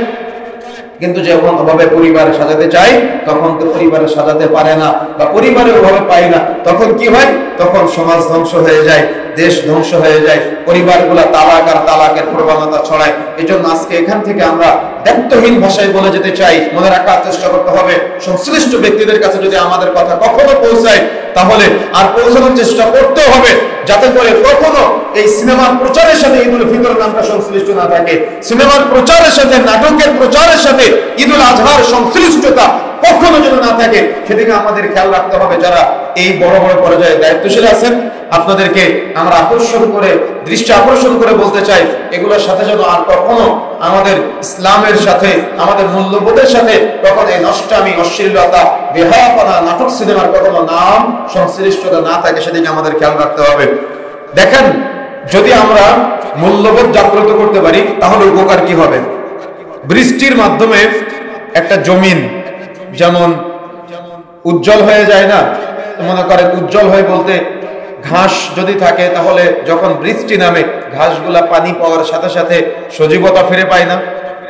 A: কিন্তু যখন ওভাবে পরিবার সাজাতে চাই তখন তো পরিবারে সাজাতে পারে না, বা পরিবারে ওভাবে পায় না। তখন কি হয়? তখন সমাজ ধ্বংস হয়ে যায়, দেশ ধ্বংস হয়ে যায়, পরিবারগুলা তালাক আর তালাকের প্রবণতা ছড়ায়। এই জন্য আজকে এখান থেকে আমরা দায়িত্বহীন ভাষায় বলে যেতে চাই, মনে রাখার চেষ্টা করতে হবে সংশ্লিষ্ট ব্যক্তিদের কাছে যদি আমাদের কথা কখনো পৌঁছায় তাহলে আর পৌঁছানোর চেষ্টা করতে হবে যাতে করে কখনো এই সিনেমার প্রচারের সাথে ঈদুল ফিতর নামটা সংশ্লিষ্ট না থাকে, সিনেমার প্রচারের সাথে, নাটকের প্রচারের সাথে ঈদুল আজহার সংশ্লিষ্টতা কখনো যেন না থাকে, সেদিকে আমাদের খেয়াল রাখতে হবে। যারা এই বড় বড় পর্যায়ে দায়িত্বশীল আছেন, আপনাদেরকে আমরা দৃষ্টি আকর্ষণ করে বলতে চাই, এগুলোর সাথে যেন আর কখনো আমাদের ইসলামের সাথে, আমাদের মূল্যবোধের সাথে কখনো এই নষ্টামি, অশ্লীলতা, বেহায়াপনা, নাটক সিনেমার কখনো নাম সংশ্লিষ্টতা না থাকে, সেদিকে আমাদের খেয়াল রাখতে হবে। দেখেন, যদি আমরা মূল্যবোধ জাগ্রত করতে পারি তাহলে উপকার কি হবে। বৃষ্টির মাধ্যমে একটা জমিন যেমন উজ্জ্বল হয়ে যায় না, মনে করেন উজ্জ্বল হয়ে বলতে ঘাস যদি থাকে তাহলে যখন বৃষ্টি নামে ঘাসগুলা পানি পাওয়ার সাথে সাথে সজীবতা ফিরে পায় না।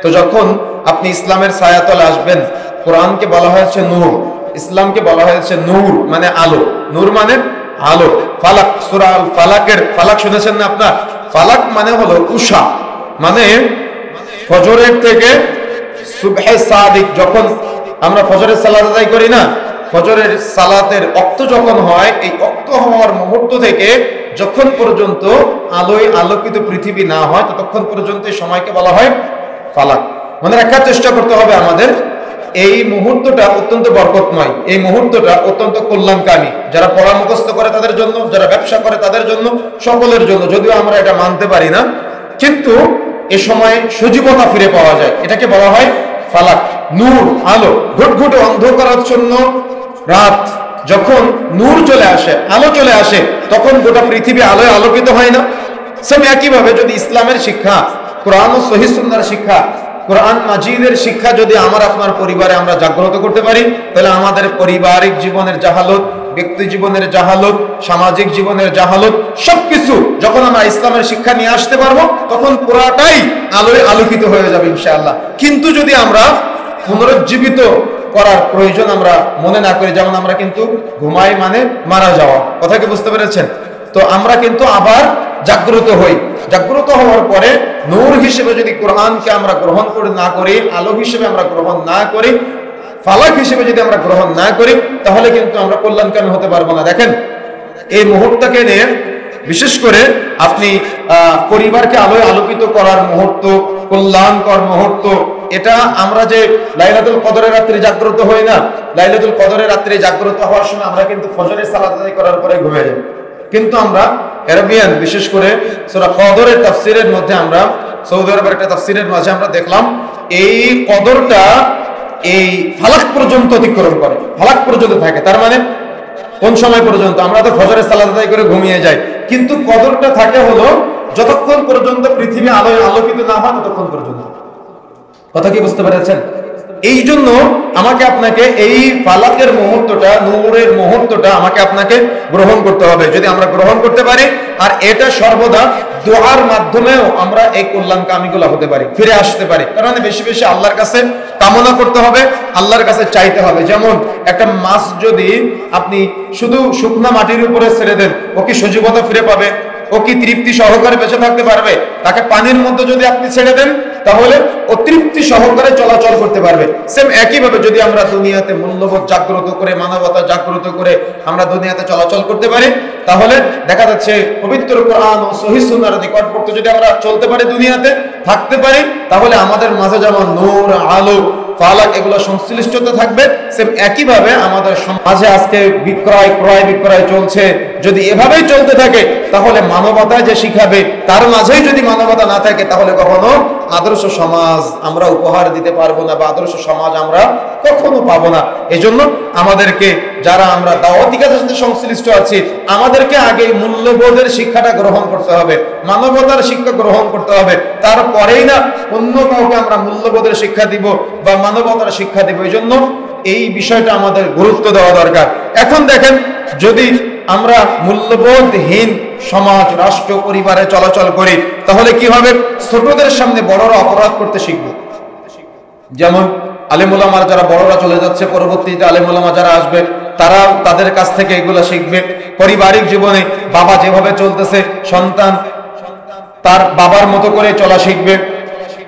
A: তো যখন আপনি ইসলামের ছায়াতলে আসবেন, কোরআনকে বলা হয়েছে নূর, ইসলামকে বলা হয়েছে নূর মানে আলো, নূর মানে আলো। ফালাক, সূরা আল ফালাকের ফালাক শুনেছেন না আপনার? ফালাক মানে হলো উষা, মানে ফজরের থেকে সুবহে সাদিক, যখন আমরা ফজরের সালাত আদায় করি না, ফজরের সালাতের ওয়াক্ত যখন হয়, এই ওয়াক্ত হওয়ার মুহূর্ত থেকে যখন পর্যন্ত আলোয় আলোকিত পৃথিবী না হয় ততক্ষণ পর্যন্ত এই সময়কে বলা হয় ফালাক। মনে রাখার চেষ্টা করতে হবে আমাদের, এই মুহূর্তটা অত্যন্ত বরকতময়, এই মুহূর্তটা অত্যন্ত কল্যাণকামী। যারা পড়া মুখস্থ করে তাদের জন্য, যারা ব্যবসা করে তাদের জন্য, সকলের জন্য। যদিও আমরা এটা মানতে পারি না, কিন্তু এ সময় সজীবতা ফিরে পাওয়া যায়, এটাকে বলা হয় ফালাক, নূর, আলো। ঘুটঘুটে অন্ধকারাচ্ছন্ন রাত যখন নূর চলে আসে, আলো চলে আসে, তখন গোটা পৃথিবী আলোয় আলোকিত হয় না? সেম একইভাবে যদি ইসলামের শিক্ষা, কোরআন ও সহিহ সুন্নাহর শিক্ষা, কোরআন মাজিদের শিক্ষা যদি আমার আপনার পরিবারে আমরা জাগ্রত করতে পারি, তাহলে আমাদের পারিবারিক জীবনের জাহালত, ব্যক্তি জীবনের জাহালত, সামাজিক জীবনের জাহালত, সবকিছু যখন আমরা ইসলামের শিক্ষা নিয়ে আসতে পারবো, তখন পুরাটাই আলোয় আলোকিত হয়ে যাবে ইনশাআল্লাহ। কিন্তু যদি আমরা পুনরুজ্জীবিত করার প্রয়োজন আমরা মনে না করি, যেমন আমরা কিন্তু ঘুমাই মানে মারা যাওয়া, কথা কি বুঝতে পেরেছেন? তো আমরা কিন্তু আবার জাগ্রত হই, জাগ্রত হওয়ার পরে নূর হিসেবে যদি কোরআনকে আমরা গ্রহণ করে না করি, আলো হিসেবে আমরা গ্রহণ না করি, ফালাক হিসেবে যদি আমরা গ্রহণ না করি, তাহলে কিন্তু আমরা কল্যাণকামী হতে পারবো না। দেখেন, এই মুহূর্তকে নিয়ে বিশেষ করে আপনি পরিবারকে আলোয় আলোকিত করার মুহূর্ত, কল্যাণকর মুহূর্ত, এটা আমরা যে লাইলাতুল কদরের রাত্রি জাগ্রত হই না, লাইলাতুল কদরের রাত্রি জাগ্রত হওয়ার সময় আমরা কিন্তু ফজরের সালাত আদায় করার পরে ঘুমিয়ে যাই। কিন্তু আমরা আরবিয়ান, বিশেষ করে সূরা কদরের তাফসীরের মধ্যে, আমরা সৌদি আরবের একটা তাফসীরের মাঝে আমরা দেখলাম এই কদরটা এই ফালাক পর্যন্ত অতিক্রম করে, ফালাক পর্যন্ত থাকে। তার মানে কোন সময় পর্যন্ত? আমরা তো ফজরের সালাত আদায় করে ঘুমিয়ে যাই, কিন্তু কদরটা থাকে হলো যতক্ষণ পর্যন্ত পৃথিবী আলোয় আলোকিত না হয় ততক্ষণ পর্যন্ত। কথা কি বুঝতে পেরেছেন? এই জন্য আমাকে আপনাকে এই ফালাকের মুহূর্তটা, নূরের মুহূর্তটা আমাকে আপনাকে গ্রহণ করতে হবে। যদি আমরা গ্রহণ করতে পারি, আর এটা সর্বদা দোয়ার মাধ্যমেও আমরা এই কল্যাণকামীগুলো হতে পারি, ফিরে আসতে পারি। কারণ বেশি বেশি আল্লাহর কাছে কামনা করতে হবে, আল্লাহর কাছে চাইতে হবে। যেমন একটা মাছ যদি আপনি শুধু শুকনা মাটির উপরে ছেড়ে দেন, ও কি সজীবতা ফিরে পাবে? ও কি তৃপ্তি সহকারে বেঁচে থাকতে পারবে? তাকে পানির মধ্যে যদি আপনি ছেড়ে দেন, তাহলে ও তৃপ্তি সহকারে চলাচল করতে পারবে। সেম একইভাবে যদি আমরা দুনিয়াতে মূল্যবোধ জাগ্রত করে, মানবতা জাগ্রত করে আমরা দুনিয়াতে চলাচল করতে পারি, তাহলে দেখা যাচ্ছে পবিত্র কোরআন ও সহিহ সুন্নাহর নিকটবর্তী যদি আমরা চলতে পারি, দুনিয়াতে থাকতে পারি, তাহলে আমাদের মাঝে যেমন নূর, আলো, ফালাক এগুলো সংশ্লিষ্টতা থাকবে। সেম একইভাবে আমাদের সমাজে আজকে ক্রয় বিক্রয় চলছে, যদি এভাবেই চলতে থাকে, তাহলে মানবতা যে শিখাবে তার মাঝেই যদি মানবতা না থাকে, তাহলে কখনো আদর্শ সমাজ আমরা উপহার দিতে পারবো না, বা আদর্শ সমাজ আমরা কখনো পাবো না। এজন্য আমাদেরকে, যারা আমরা দাওয়াতি কাজের সাথে সংশ্লিষ্ট আছি, আমাদেরকে আগে মূল্যবোধের শিক্ষাটা গ্রহণ করতে হবে, মানবতার শিক্ষা গ্রহণ করতে হবে। তারপরেই না অন্য কাউকে আমরা মূল্যবোধের শিক্ষা দিব বা মানবতার শিক্ষা দিব। এই জন্য এই বিষয়টা আমাদের গুরুত্ব দেওয়া দরকার। এখন দেখেন, যদি আমরা মূল্যবোধহীন সমাজ, রাষ্ট্র, পরিবারে চলাচল করি, তাহলে কি হবে? ছোটদের সামনে বড়রা অপরাধ করতে শিখবে। যেমন আলেম ওলামারা, যারা বড়রা চলে যাচ্ছে, পরবর্তীতে আলেম ওলামা যারা আসবে, তারা তাদের কাছ থেকে এগুলো শিখবে। পারিবারিক জীবনে বাবা যেভাবে চলতেছে, সন্তান তার বাবার মতো করে চলা শিখবে।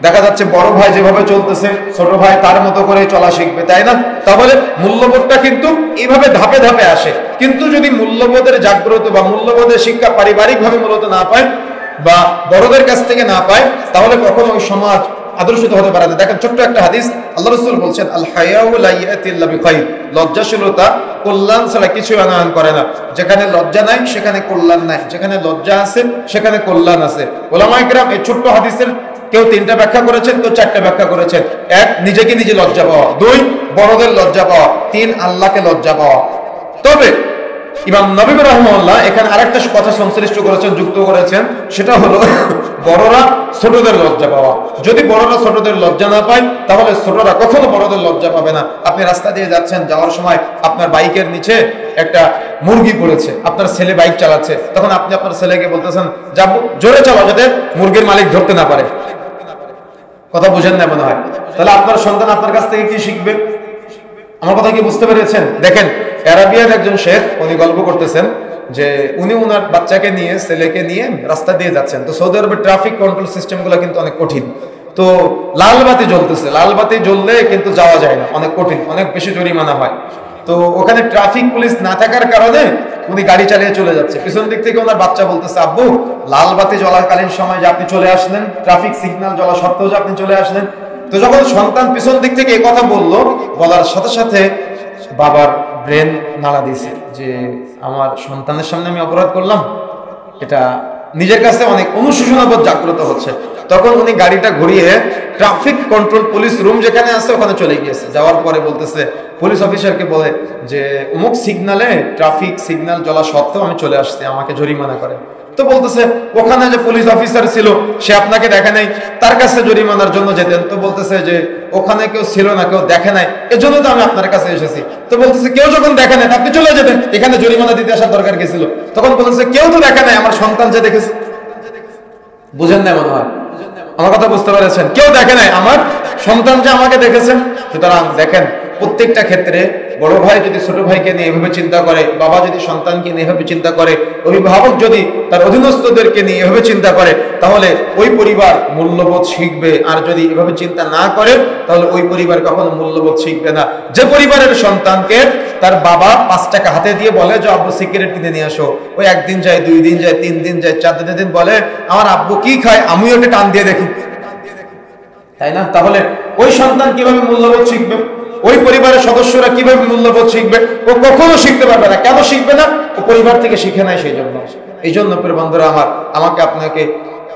A: দেখা যাচ্ছে বড় ভাই যেভাবে চলতেছে, ছোট ভাই তার মতো করে চলা শিখবে, তাই না? তাহলে মূল্যবোধটা কিন্তু এইভাবে ধাপে ধাপে আসে। কিন্তু যদি মূল্যবোধের জাগ্রত বা মূল্যবোধের শিক্ষা পারিবারিক ভাবে মূলত না পায়, বা বড়দের কাছ থেকে না পায়, তাহলে কখনো ওই সমাজ আদর্শিত হতে পারে না। দেখেন ছোট্ট একটা হাদিস, আল্লাহ রাসূল বলছেন আল হায়াউ লা ইয়াতি ইল্লা বিখাইর, লজ্জাশীলতা কল্যাণ ছাড়া কিছু আনয়ন করে না। যেখানে লজ্জা নাই সেখানে কল্যাণ নাই, যেখানে লজ্জা আছে সেখানে কল্যাণ আছে। ওলামায়ে কেরাম এই ছোট্ট হাদিসের কেউ 3টা ব্যাখ্যা করেছেন, কেউ 4টা ব্যাখ্যা করেছেন। 1, নিজেকে নিজে লজ্জা পাওয়া, 2, বড়দের লজ্জা পাওয়া, 3, আল্লাহকে লজ্জা পাওয়া। তবে ইমাম নবী রাহিমাহুল্লাহ এখানে আরেকটা কথা সংশ্লিষ্ট করেছেন, যুক্ত করেছেন, সেটা হলো বড়রা ছোটদের লজ্জা পাওয়া। যদি বড়রা ছোটদের লজ্জা না পায় তাহলে ছোটরা কখনো বড়দের লজ্জা পাবে না। আপনি রাস্তা দিয়ে যাচ্ছেন, যাওয়ার সময় আপনার বাইকের নিচে একটা মুরগি পড়েছে, আপনার ছেলে বাইক চালাচ্ছে, তখন আপনি আপনার ছেলেকে বলতেছেন যাব জোরে চালাও যাতে মুরগির মালিক ধরতে না পারে। কথা বুঝেন না মনে হয়? তাহলে আপনার সন্তান আপনার কাছ থেকে কি শিখবে? আমার কথা কি বুঝতে পেরেছেন? দেখেন আরাবিয়ার একজন শেখ উনি গল্প করতেছেন যে উনি ওনার বাচ্চাকে নিয়ে, ছেলেকে নিয়ে রাস্তা দিয়ে যাচ্ছেন। তো সৌদি আরবের ট্রাফিক কন্ট্রোল সিস্টেমগুলো কিন্তু অনেক কঠিন। তো লাল বাতি জ্বলতেছে, লাল বাতি জ্বললে কিন্তু যাওয়া যায় না, অনেক কঠিন, অনেক বেশি জরিমানা হয়। তো ওখানে ট্রাফিক পুলিশ না থাকার কারণে উনি গাড়ি চালিয়ে চলে যাচ্ছে। পিছন দিক থেকে ওনার বাচ্চা বলতেছে আব্বু লাল বাতি জ্বলাকালীন সময় যে আপনি চলে আসলেন, ট্রাফিক সিগন্যাল জ্বলা সত্ত্বেও যে আপনি চলে আসলেন। তো যখন সন্তান পিছন দিক থেকে এই কথা বললো, বলার সাথে সাথে বাবার ব্রেন নাড়া দিয়েছে যে আমার সন্তানের সামনে আমি অপরাধ করলাম, এটা নিজের কাছে অনেক অনুশোচনাবোধ জাগ্রত হচ্ছে। তখন উনি গাড়িটা ঘুরিয়ে ট্রাফিক কন্ট্রোল পুলিশ রুম যেখানে আছে ওখানে চলে গিয়েছে। যাওয়ার পরে বলতেছে, পুলিশ অফিসারকে বলে যে অমুক সিগনালে ট্রাফিক সিগন্যাল জ্বলা সত্ত্বেও আমি চলে আসছি, আমাকে জরিমানা করে। তো বলতেছে ওখানে যে পুলিশ অফিসার ছিল সে আপনাকে দেখে নাই, তার কাছে জরিমানার জন্য যেতেন। তো বলতেছে যে ওখানে কেউ ছিল না, কেউ দেখে নাই, এজন্য তো আমি আপনার কাছে এসেছি। তো বলতেছে কেউ যখন দেখে নাই আপনি চলে যেতেন, এখানে জরিমানা দিতে আসার দরকার কি ছিল? তখন বলতেছে কেউ তো দেখে নাই, আমার সন্তান যে দেখেছে। বুঝেন না মনে হয়? আমার কথা বুঝতে পেরেছেন? কেউ দেখে নাই, আমার সন্তান যে আমাকে দেখেছে। সুতরাং দেখেন প্রত্যেকটা ক্ষেত্রে বড় ভাই যদি ছোট ভাইকে নিয়ে এভাবে চিন্তা করে, বাবা যদি সন্তানকে নিয়ে এভাবে চিন্তা করে, অভিভাবক যদি তার অধীনস্থদেরকে নিয়ে এভাবে চিন্তা করে, তাহলে ওই পরিবার মূল্যবোধ শিখবে। আর যদি এভাবে চিন্তা না করে তাহলে ওই পরিবার কখনো মূল্যবোধ শিখবে না। যে পরিবারের সন্তানকে তার বাবা 5 টাকা হাতে দিয়ে বলে যে আব্বু সিগারেট কিনে নিয়ে আসো, ওই 1 দিন যায়, 2 দিন যায়, 3 দিন যায়, 4 দিন বলে আমার আব্বু কি খায় আমিও ওকে টান দিয়ে দেখি, তাই না? তাহলে ওই সন্তান কিভাবে মূল্যবোধ শিখবে? ওই পরিবারের সদস্যরা কিভাবে মূল্যবোধ শিখবে? ও কখনো শিখতে পারবে না। কেন শিখবে না? ও পরিবার থেকে শিখে নাই সেই জন্য। এই জন্য প্রিয় বন্ধুরা আমার, আমাকে আপনাকে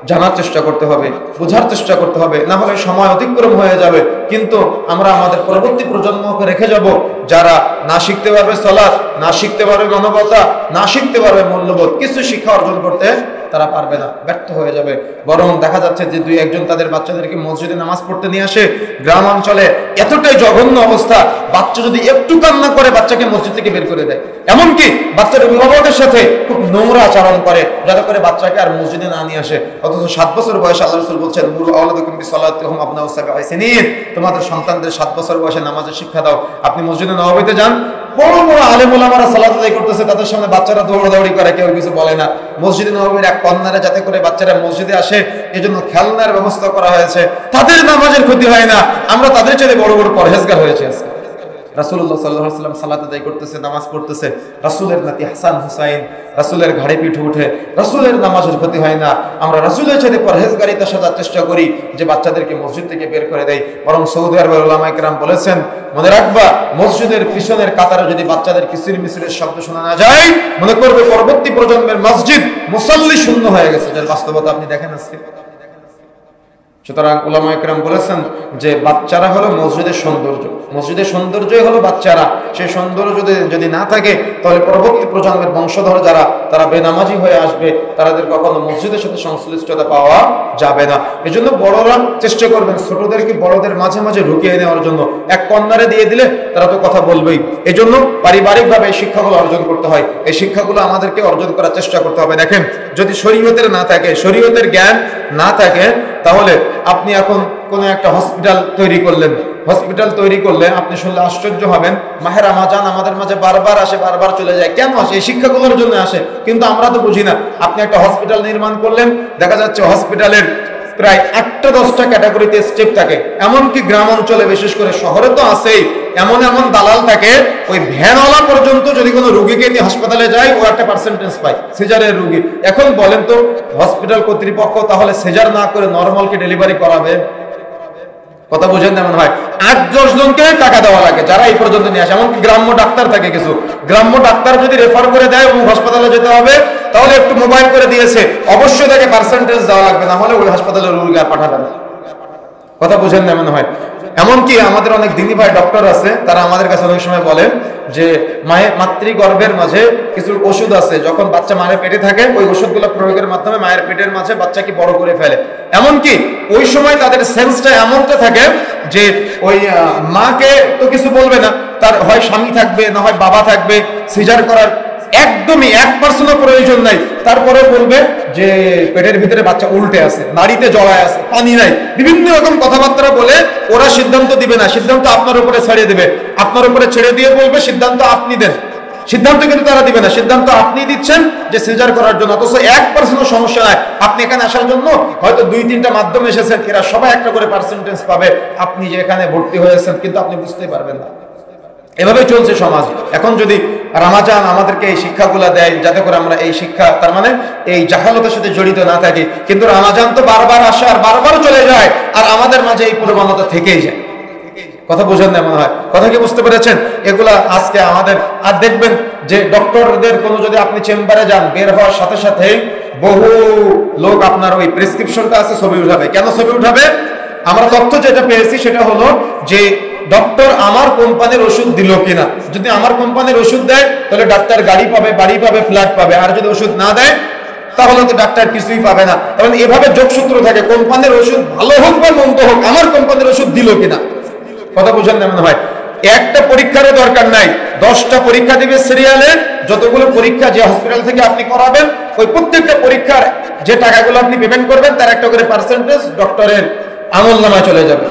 A: জানার চেষ্টা করতে হবে, বোঝার চেষ্টা করতে হবে, না হলে সময় অতিক্রম হয়ে যাবে। কিন্তু আমরা আমাদের পরবর্তী প্রজন্মকে রেখে যাব যারা না শিখতে পারবে সালাত, না শিখতে পারবে মানবতা, না শিখতে পারবে মূল্যবোধ, কিছু শিক্ষা অর্জন করতে তারা পারবে না, ব্যর্থ হয়ে যাবে। বরং দেখা যাচ্ছে যে 2-1 তাদের বাচ্চাদেরকে মসজিদে নামাজ পড়তে নিয়ে আসে। গ্রাম অঞ্চলে এতটাই জঘন্য অবস্থা, বাচ্চা যদি একটু কান্না করে বাচ্চাকে মসজিদ থেকে বের করে দেয়। এমনকি বাচ্চার অভিভাবকের সাথে খুব নোংরা আচরণ করে, যাতে করে বাচ্চাকে আর মসজিদে না নিয়ে আসে। অথচ 7 বছর বয়সে আল্লাহ রাসূল বলছেন মুরু আওলাদাকুম বিসসালাতিহিম আবনাউ সাবঈ সিনিন, তোমাদের সন্তানদের 7 বছর বয়সে নামাজের শিক্ষা দাও। আপনি মসজিদে নববীতে যান, বড় বড় আলেম ওলামারা সালাত আদায় করতেছে, তাদের সামনে বাচ্চারা দৌড়াদৌড়ি করে, কেউ কিছু বলে না। মসজিদে নববীর এক কর্নারে যাতে করে বাচ্চারা মসজিদে আসে এজন্য খেলনার ব্যবস্থা করা হয়েছে, তাদের নামাজের ক্ষতি হয় না। আমরা তাদের চেয়ে বড় বড় পরহেজগার হয়েছে। রাসূলুল্লাহ সাল্লাল্লাহু আলাইহি ওয়াসাল্লাম সালাত আদায় করতেছে, নামাজ পড়তেছে, রাসূলের নাতি হাসান হুসাইন রাসূলের ঘাড়ে পিঠে উঠে, রাসূলের নামাজের ক্ষতি হয় না। আমরা রাসূলের সাথে পরহেজগারিতার সাজার চেষ্টা করি যে বাচ্চাদেরকে মসজিদ থেকে বের করে দেয়। বরং সৌদি আরবের উলামায়ে কেরাম বলেছেন, মনে রাখবা মসজিদের পিছনের কাতারে যদি বাচ্চাদের কিসির মিসিরের শব্দ শোনা না যায়, মনে করবে পরবর্তী প্রজন্মের মসজিদ মুসাল্লি শূন্য হয়ে গেছে, যার বাস্তবতা আপনি দেখেন আজকে। সুতরাং উলামায়ে কেরাম বলেছেন যে বাচ্চারা হলো মসজিদের সৌন্দর্য, মসজিদের সৌন্দর্যই হলো বাচ্চারা। সেই সৌন্দর্য যদি না থাকে তাহলে পরবর্তী প্রজন্মের বংশধর যারা, তারা বেনামাজি হয়ে আসবে, তাদের কখনো মসজিদের সাথে সংশ্লিষ্টতা পাওয়া যাবে না। এই জন্য বড়রা চেষ্টা করবেন ছোটদেরকে বড়দের মাঝে মাঝে ঢুকিয়ে নেওয়ার জন্য। এক কর্নারে দিয়ে দিলে তারা তো কথা বলবেই। এই জন্য পারিবারিকভাবে এই শিক্ষাগুলো অর্জন করতে হয়। এই শিক্ষাগুলো আমাদেরকে অর্জন করার চেষ্টা করতে হবে। দেখেন যদি শরীয়তের না থাকে, শরীয়তের জ্ঞান না থাকে, তাহলে আপনি এখন কোনো একটা হসপিটাল তৈরি করলেন, হসপিটাল তৈরি করলে আপনি শুনলে আশ্চর্য হবেন, মাহে রমজান আমাদের মাঝে বারবার আসে, বারবার চলে যায়। কেন আসে? এই শিক্ষাগুলোর জন্য আসে, কিন্তু আমরা তো বুঝি না। আপনি একটা হসপিটাল নির্মাণ করলেন, দেখা যাচ্ছে হসপিটালের প্রায় 8-10টা ক্যাটাগরিতে স্টেপ থাকে। এমনকি গ্রাম অঞ্চলে, বিশেষ করে শহরে তো আছেই, এমন এমন দালাল থাকে, ওই ভ্যানওয়ালা পর্যন্ত যদি কোনো রুগীকে নিয়ে হাসপাতালে যায় ও একটা পার্সেন্টেজ পায় সিজারের রুগী। এখন বলেন তো হসপিটাল কর্তৃপক্ষ তাহলে সিজার না করে নরমালকে ডেলিভারি করাবে? কথা বুঝেন এমন হয় 8-10 জনকে টাকা দেওয়া লাগে যারা এই পর্যন্ত নিয়ে আসে। এমনকি গ্রাম্য ডাক্তার থাকে কিছু, গ্রাম্য ডাক্তার যদি রেফার করে দেয় ওই হাসপাতালে যেতে হবে, তাহলে একটু মোবাইল করে দিয়েছে, অবশ্যই তাকে পার্সেন্টেজ দেওয়া লাগবে, না হলে ওই হাসপাতালে রোগী আর পাঠাবে না। কথা বুঝেন এমন হয়। এমনকি আমাদের অনেক দিনী ভাই ডক্টর আছে, তারা আমাদের কাছে অনেক সময় বলে যে মাতৃগর্ভের মাঝে কিছু ওষুধ আছে, যখন বাচ্চা মায়ের পেটে থাকে ওই ওষুধগুলো প্রয়োগের মাধ্যমে মায়ের পেটের মাঝে বাচ্চাকে বড় করে ফেলে। এমনকি ওই সময় তাদের সেন্সটা এমনটা থাকে যে ওই মাকে তো কিছু বলবে না, তার হয় স্বামী থাকবে না হয় বাবা থাকবে, সিজার করার একদমই 1% প্রয়োজন নাই, তারপরে বলবে যে পেটের ভিতরে বাচ্চা উল্টে আছে, নাড়িতে জড়ায় আছে, পানি নাই, বিভিন্ন রকম কথাবার্তা বলে ওরা সিদ্ধান্ত দিবে না, সিদ্ধান্ত আপনার উপরে ছেড়ে দিবে, আপনার উপরে ছেড়ে দিয়ে বলবে সিদ্ধান্ত আপনি দেন। সিদ্ধান্ত কিন্তু তারা দিবে না, সিদ্ধান্ত আপনি দিচ্ছেন যে সিজার করার জন্য, অথচ 1% সমস্যা নাই। আপনি এখানে আসার জন্য হয়তো 2-3টা মাধ্যম এসেছেন, এরা সবাই একটা করে পার্সেন্টেজ পাবে, আপনি যে এখানে ভর্তি হয়েছেন কিন্তু আপনি বুঝতেই পারবেন না। এভাবেই চলছে সমাজ। এখন যদি রামাজান আমাদেরকে এই শিক্ষাগুলো দেয় যাতে করে আমরা এই শিক্ষা, তার মানে এই জাহালতের সাথে জড়িত না থাকি, কিন্তু রামাজান তো বারবার আসে আর বারবার চলে যায়, আর আমাদের মাঝে এই প্রবণতা থেকেই যায়। কথা বোঝেন না মনে হয়, কথা কি বুঝতে পেরেছেন? এগুলা আজকে আমাদের, আর দেখবেন যে ডক্টরদের কোনো যদি আপনি চেম্বারে যান, বের হওয়ার সাথে সাথে বহু লোক আপনার ওই প্রেসক্রিপশনটা আছে ছবি উঠাবে। কেন ছবি উঠাবে? আমরা তথ্য যেটা পেয়েছি সেটা হলো যে ডক্টর আমার কোম্পানির ওষুধ দিল কিনা, যদি আমার কোম্পানির ওষুধ দেয় তাহলে ডাক্তার গাড়ি পাবে, বাড়ি পাবে, ফ্ল্যাট পাবে, আর যদি ওষুধ না দেয় তাহলে তো ডাক্তার কিছুই পাবে না। কারণ এভাবে যোগসূত্র থাকে, কোম্পানির ওষুধ ভালো হোক বা মন্দ হোক, আমার কোম্পানির ওষুধ দিল কিনা। কথা বুঝেন না মনে হয়? একটা পরীক্ষারও দরকার নাই, 10টা পরীক্ষা দিবে সিরিয়ালে, যতগুলো পরীক্ষা যে হসপিটাল থেকে আপনি করাবেন ওই প্রত্যেকটা পরীক্ষার যে টাকাগুলো আপনি পেমেন্ট করবেন তার একটা করে পার্সেন্টেজ ডক্টরের আমল নামায় চলে যাবে।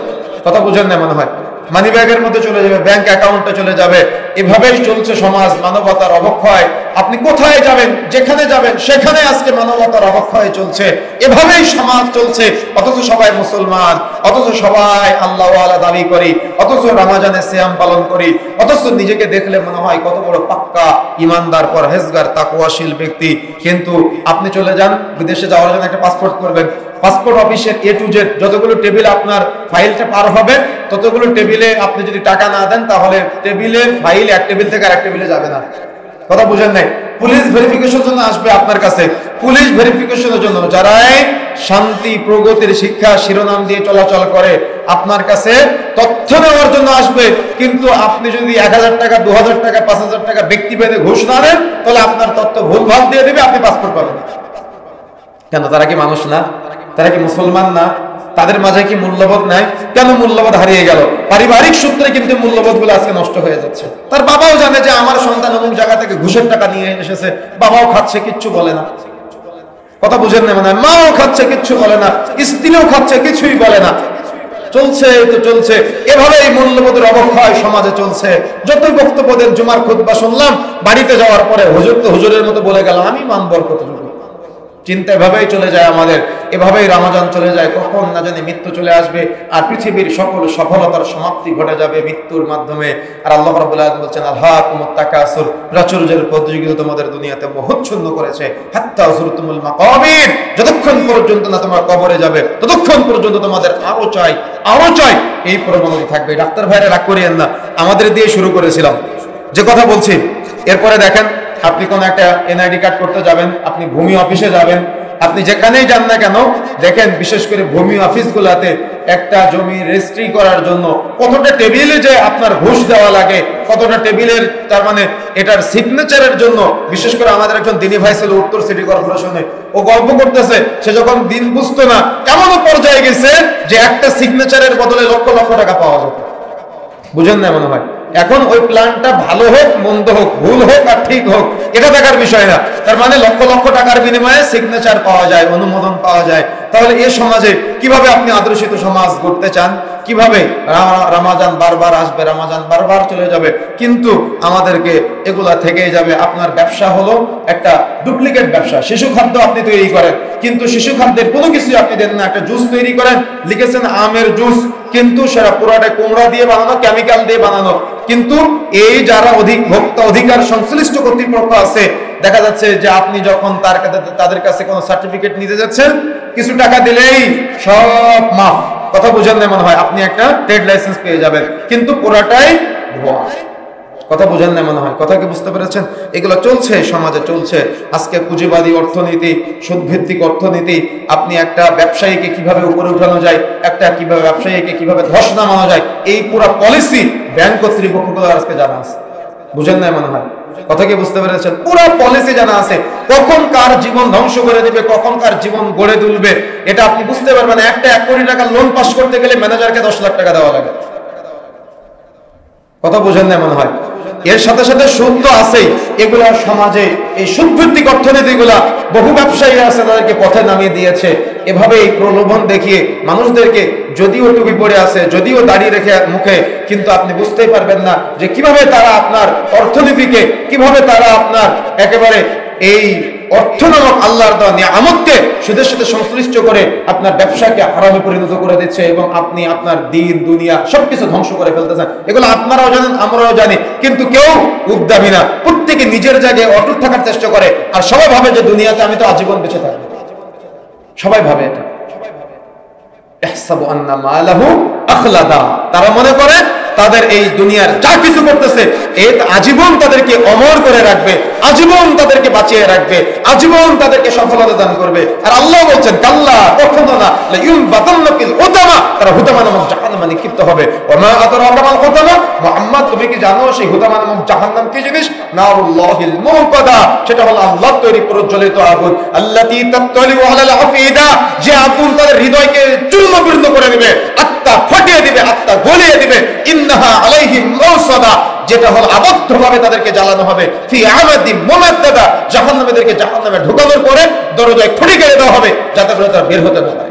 A: কথা বুঝেন না মনে হয়? মানি ব্যাগের মধ্যে চলে যাবে, ব্যাংক অ্যাকাউন্টে চলে যাবে। এভাবেই চলছে সমাজ, মানবতার অবক্ষয়। আপনি কোথায় যাবেন, যেখানে যাবেন সেখানে আজকে মানবতার অবক্ষয় চলছে, এভাবেই সমাজ চলছে। অথচ সবাই মুসলমান, অথচ সবাই আল্লাহওয়ালা দাবি করি, অথচ রমজানে সিয়াম পালন করি, অথচ নিজেকে দেখলে মনে হয় কত বড় পাক্কা ইমানদার, পরহেজগার, তাকওয়াশীল ব্যক্তি। কিন্তু আপনি চলে যান বিদেশে যাওয়ার জন্য একটা পাসপোর্ট করবেন, পাসপোর্ট অফিসের A to Z যতগুলো টেবিল আপনার ফাইলটা পার হবে ততগুলো টেবিলে আপনি যদি টাকা না দেন তাহলে টেবিলের ফাইল এক টেবিল থেকে আরেক টেবিলে যাবে না। কথা বুঝেন নাই? পুলিশ ভেরিফিকেশনের জন্য আসবে আপনার কাছে, পুলিশ ভেরিফিকেশনের জন্য যারাই শান্তি প্রগতির শিক্ষা শিরোনাম দিয়ে চলাচল করে আপনার কাছে তথ্য নেওয়ার জন্য আসবে। কিন্তু আপনি যদি 1000 টাকা, 2000 টাকা, 5000 টাকা ব্যক্তিভেদে ঘুষ না দেন তাহলে আপনার তথ্য ভুলভাল দিয়ে দেবে, আপনি পাসপোর্ট পাবেন না। কেন? তারা কি মানুষ না? তারা কি মুসলমান না? তাদের মাঝে কি মূল্যবোধ নাই? কেন মূল্যবোধ হারিয়ে গেল? পারিবারিক সূত্রে কিন্তু মূল্যবোধগুলো আজকে নষ্ট হয়ে যাচ্ছে। তার বাবাও জানে যে আমার সন্তান অমুক জায়গা থেকে ঘুষের টাকা নিয়ে এসেছে, বাবাও খাচ্ছে, কিচ্ছু বলে না। কথা বুঝেন না মানে? মাও খাচ্ছে, কিচ্ছু বলে না, স্ত্রীও খাচ্ছে, কিছুই বলে না। চলছে তো চলছে, এভাবে এই মূল্যবোধের অবক্ষয় সমাজে চলছে। যতই বক্তব্য দেন, জুমার খুতবা শুনলাম, বাড়িতে যাওয়ার পরে হুজুর তো হুজুরের মতো বলে গেল, আমি মানব কতটুকু। চিন্তা এভাবেই চলে যায় আমাদের, এভাবেই রমজান চলে যায়। কখন না জানি মৃত্যু চলে আসবে আর পৃথিবীর সকল সফলতার সমাপ্তি ঘটে যাবে মৃত্যুর মাধ্যমে। আর আল্লাহ রাব্বুল আলামিন বলছেন, আলহাকুমুত তাকাসুর, প্রাচুর্যের প্রতিযোগিতা তোমাদের দুনিয়াতে মোহচ্ছন্ন করেছে, হাত্তা যুরতুমুল মাকাবির, যতক্ষণ পর্যন্ত না তোমরা কবরে যাবে ততক্ষণ পর্যন্ত তোমাদের আরো চাই, আরো চাই, এই প্রবণতা থাকবে। ডাক্তার ভাইরা রাগ করিয়েন না, আমাদের দিয়ে শুরু করেছিলাম যে কথা বলছি। এরপরে দেখেন, আপনি কোন একটা NID কার্ড করতে যাবেন, আপনি ভূমি অফিসে যাবেন, আপনি যেখানেই যান না কেন দেখেন, বিশেষ করে ভূমি অফিসগুলোতে একটা জমি রেজিস্ট্রি করার জন্য কতটা টেবিলে যে আপনার ঘুষ দেওয়া লাগে, কতটা টেবিলের, তার মানে এটার সিগনেচারের জন্য। বিশেষ করে আমাদের একজন দিনী ভাই ছিল উত্তর সিটি কর্পোরেশনে, ও গল্প করতেছে সে যখন দিন বুঝতো না এমনও পর্যায়ে গেছে যে একটা সিগনেচারের বদলে লক্ষ লক্ষ টাকা পাওয়া যেত। বুঝেন না মনে হয়? এখন ওই প্ল্যানটা ভালো হোক মন্দ হোক, ভুল হোক আর ঠিক হোক, এটা দেখার বিষয় না। তার মানে লক্ষ লক্ষ টাকার বিনিময়ে সিগনেচার পাওয়া যায়, অনুমোদন পাওয়া যায়। তাহলে এই সমাজে কিভাবে আপনি আদর্শিত সমাজ গড়তে চান? কিভাবে? রমজান বারবার আসবে, রমজান বারবার চলে যাবে, কিন্তু আমাদেরকে এগুলা থেকেই যাবে। আপনার ব্যবসা হলো একটা ডুপ্লিকেট ব্যবসা। শিশু খাদ্য আপনি তৈরি করেন, কিন্তু শিশু খাদ্যের কোনো কিছু আপনি দেন না। একটা জুস তৈরি করেন, লিখেছেন আমের জুস, কিন্তু সেটা পুরোটা কুমড়া দিয়ে বানানো, কেমিক্যাল দিয়ে বানানো। কিন্তু এই যারা অধিকার সংশ্লিষ্ট কর্তৃপক্ষ আছে, দেখা যাচ্ছে যে আপনি যখন তাদের কাছে কোনো সার্টিফিকেট নিতে যাচ্ছেন, কিছু টাকা দিলেই সব মাফ। কথা বুঝেন না মনে হয়, আপনি একটা ট্রেড লাইসেন্স পেয়ে যাবেন, কিন্তু পুরাটাই ভুয়া। কথা বুঝেন না মনে হয়, কথা কি বুঝতে পেরেছেন? এগুলো চলছে, সমাজে চলছে। আজকে পুঁজিবাদী অর্থনীতি, সুদভিত্তিক অর্থনীতি, আপনি একটা ব্যবসায়ীকে কিভাবে উপরে উঠানো যায়, কিভাবে ব্যবসায়ীকে কিভাবে ধস নামানো যায়, এই পুরো পলিসি ব্যাংক কর্তৃপক্ষগুলো আজকে জানা আছে। বুঝেন না মনে হয়, কথা কি বুঝতে পেরেছেন? পুরো পলিসি জানা আছে, কখন কার জীবন ধ্বংস করে দিবে, কখন কার জীবন গড়ে তুলবে, এটা আপনি বুঝতে পারবেন। একটা 1 কোটি টাকা লোন পাস করতে গেলে ম্যানেজারকে 10 লাখ টাকা দেওয়া লাগে। কথা বুঝেন না মনে হয়। এর সাথে সাথে সুদ তো আছেই। এগুলা সমাজে এই সুদভিত্তিক অর্থনীতিগুলা বহু ব্যবসায়ী আছে, তাদেরকে পথে নামিয়ে দিয়েছে। এভাবে এই প্রলোভন দেখিয়ে মানুষদেরকে, যদিও টুপি পরে আছে, যদিও দাড়ি রেখে মুখে, কিন্তু আপনি বুঝতেই পারবেন না যে কিভাবে তারা আপনার অর্থনীতিকে, কিভাবে তারা আপনার একেবারে এই অর্থ নামক আল্লাহর দেওয়া নিয়ামতকে সুদের সাথে সংশ্লিষ্ট করে আপনার ব্যবসাকে হারামে পরিণত করে দিচ্ছে, এবং আপনি আপনার দিন দুনিয়া সবকিছু ধ্বংস করে ফেলতেছেন। এগুলো আপনারাও জানেন, আমরাও জানি, কিন্তু কেউ উদ্যমী না। প্রত্যেকে নিজের জায়গায় অটুট থাকার চেষ্টা করে, আর সবাই ভাবে যে দুনিয়াতে আমি তো আজীবন বেঁচে থাকবো। সবাই ভাবে এটা। ইহসাবু আন্না মালাহু আখলাদা, তারা মনে করে তাদের এই দুনিয়ার যা কিছু করতেছে আজীবন তাদেরকে অমর করে রাখবে, আজীবন তাদেরকে বাঁচিয়ে রাখবে, আজীবন তাদেরকে সফলতা দান করবে। আর আল্লাহ বলছেন কাল্লা, কখনো না, লায়ুনবাতান্না ফিল হুতামা, তারা হুতামা নামক জাহান্নামে নিক্ষিপ্ত হবে। ওমা আদরাকা মাল হুতামা, মুহাম্মদ তুমি কি জানো সেই হুতামা নামক জাহান্নাম কি জিনিস? নারুল্লাহিল মুকাদা, সেটা হলো আল্লাহর তৈরি প্রজ্বলিত আগুন। আল্লাতী তাত্তালিউ আলাল আফিদা, যে আগুন তাদের হৃদয়কে চূর্ণ করে দিবে, আত্মা ফাটিয়ে দিবে, আত্মা গলিয়ে দিবে। ইন্নাহা আলাইহিম মুসাদা, যেটা হলো আবদ্ধভাবে তাদেরকে জ্বালানো হবে। ফি আমাদিন মুমাদ্দাদা, জাহান্নামীদেরকে জাহান্নামে ঢোকানোর পরে দরজায় খুঁটি কেটে দেওয়া হবে, যাতে করে তারা বের হতে না পারে।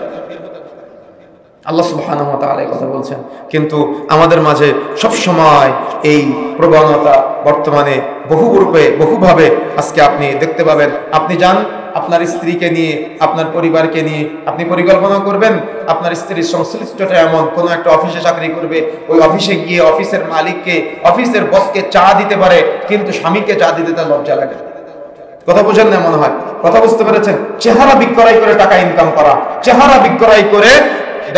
A: আল্লাহ সুবহানাহু ওয়া তাআলা কথা বলছেন। কিন্তু আমাদের মাঝে সব সময় এই প্রবণতা বর্তমানে বহু রূপে, বহুভাবে আজকে আপনি দেখতে পাবেন। আপনি যান আপনার স্ত্রীকে নিয়ে, আপনার পরিবারকে নিয়ে আপনি পরিকল্পনা করবেন, আপনার স্ত্রীর সংশ্লিষ্টতা এমন, কোনো একটা অফিসে চাকরি করবে, ওই অফিসে গিয়ে অফিসের মালিককে, অফিসের বসকে চা দিতে পারে, কিন্তু স্বামীকে চা দিতে তার লজ্জা লাগে। কথা বুঝেন না মনে হয়, কথা বুঝতে পেরেছেন? চেহারা বিক্রয় করে টাকা ইনকাম করা, চেহারা বিক্রয় করে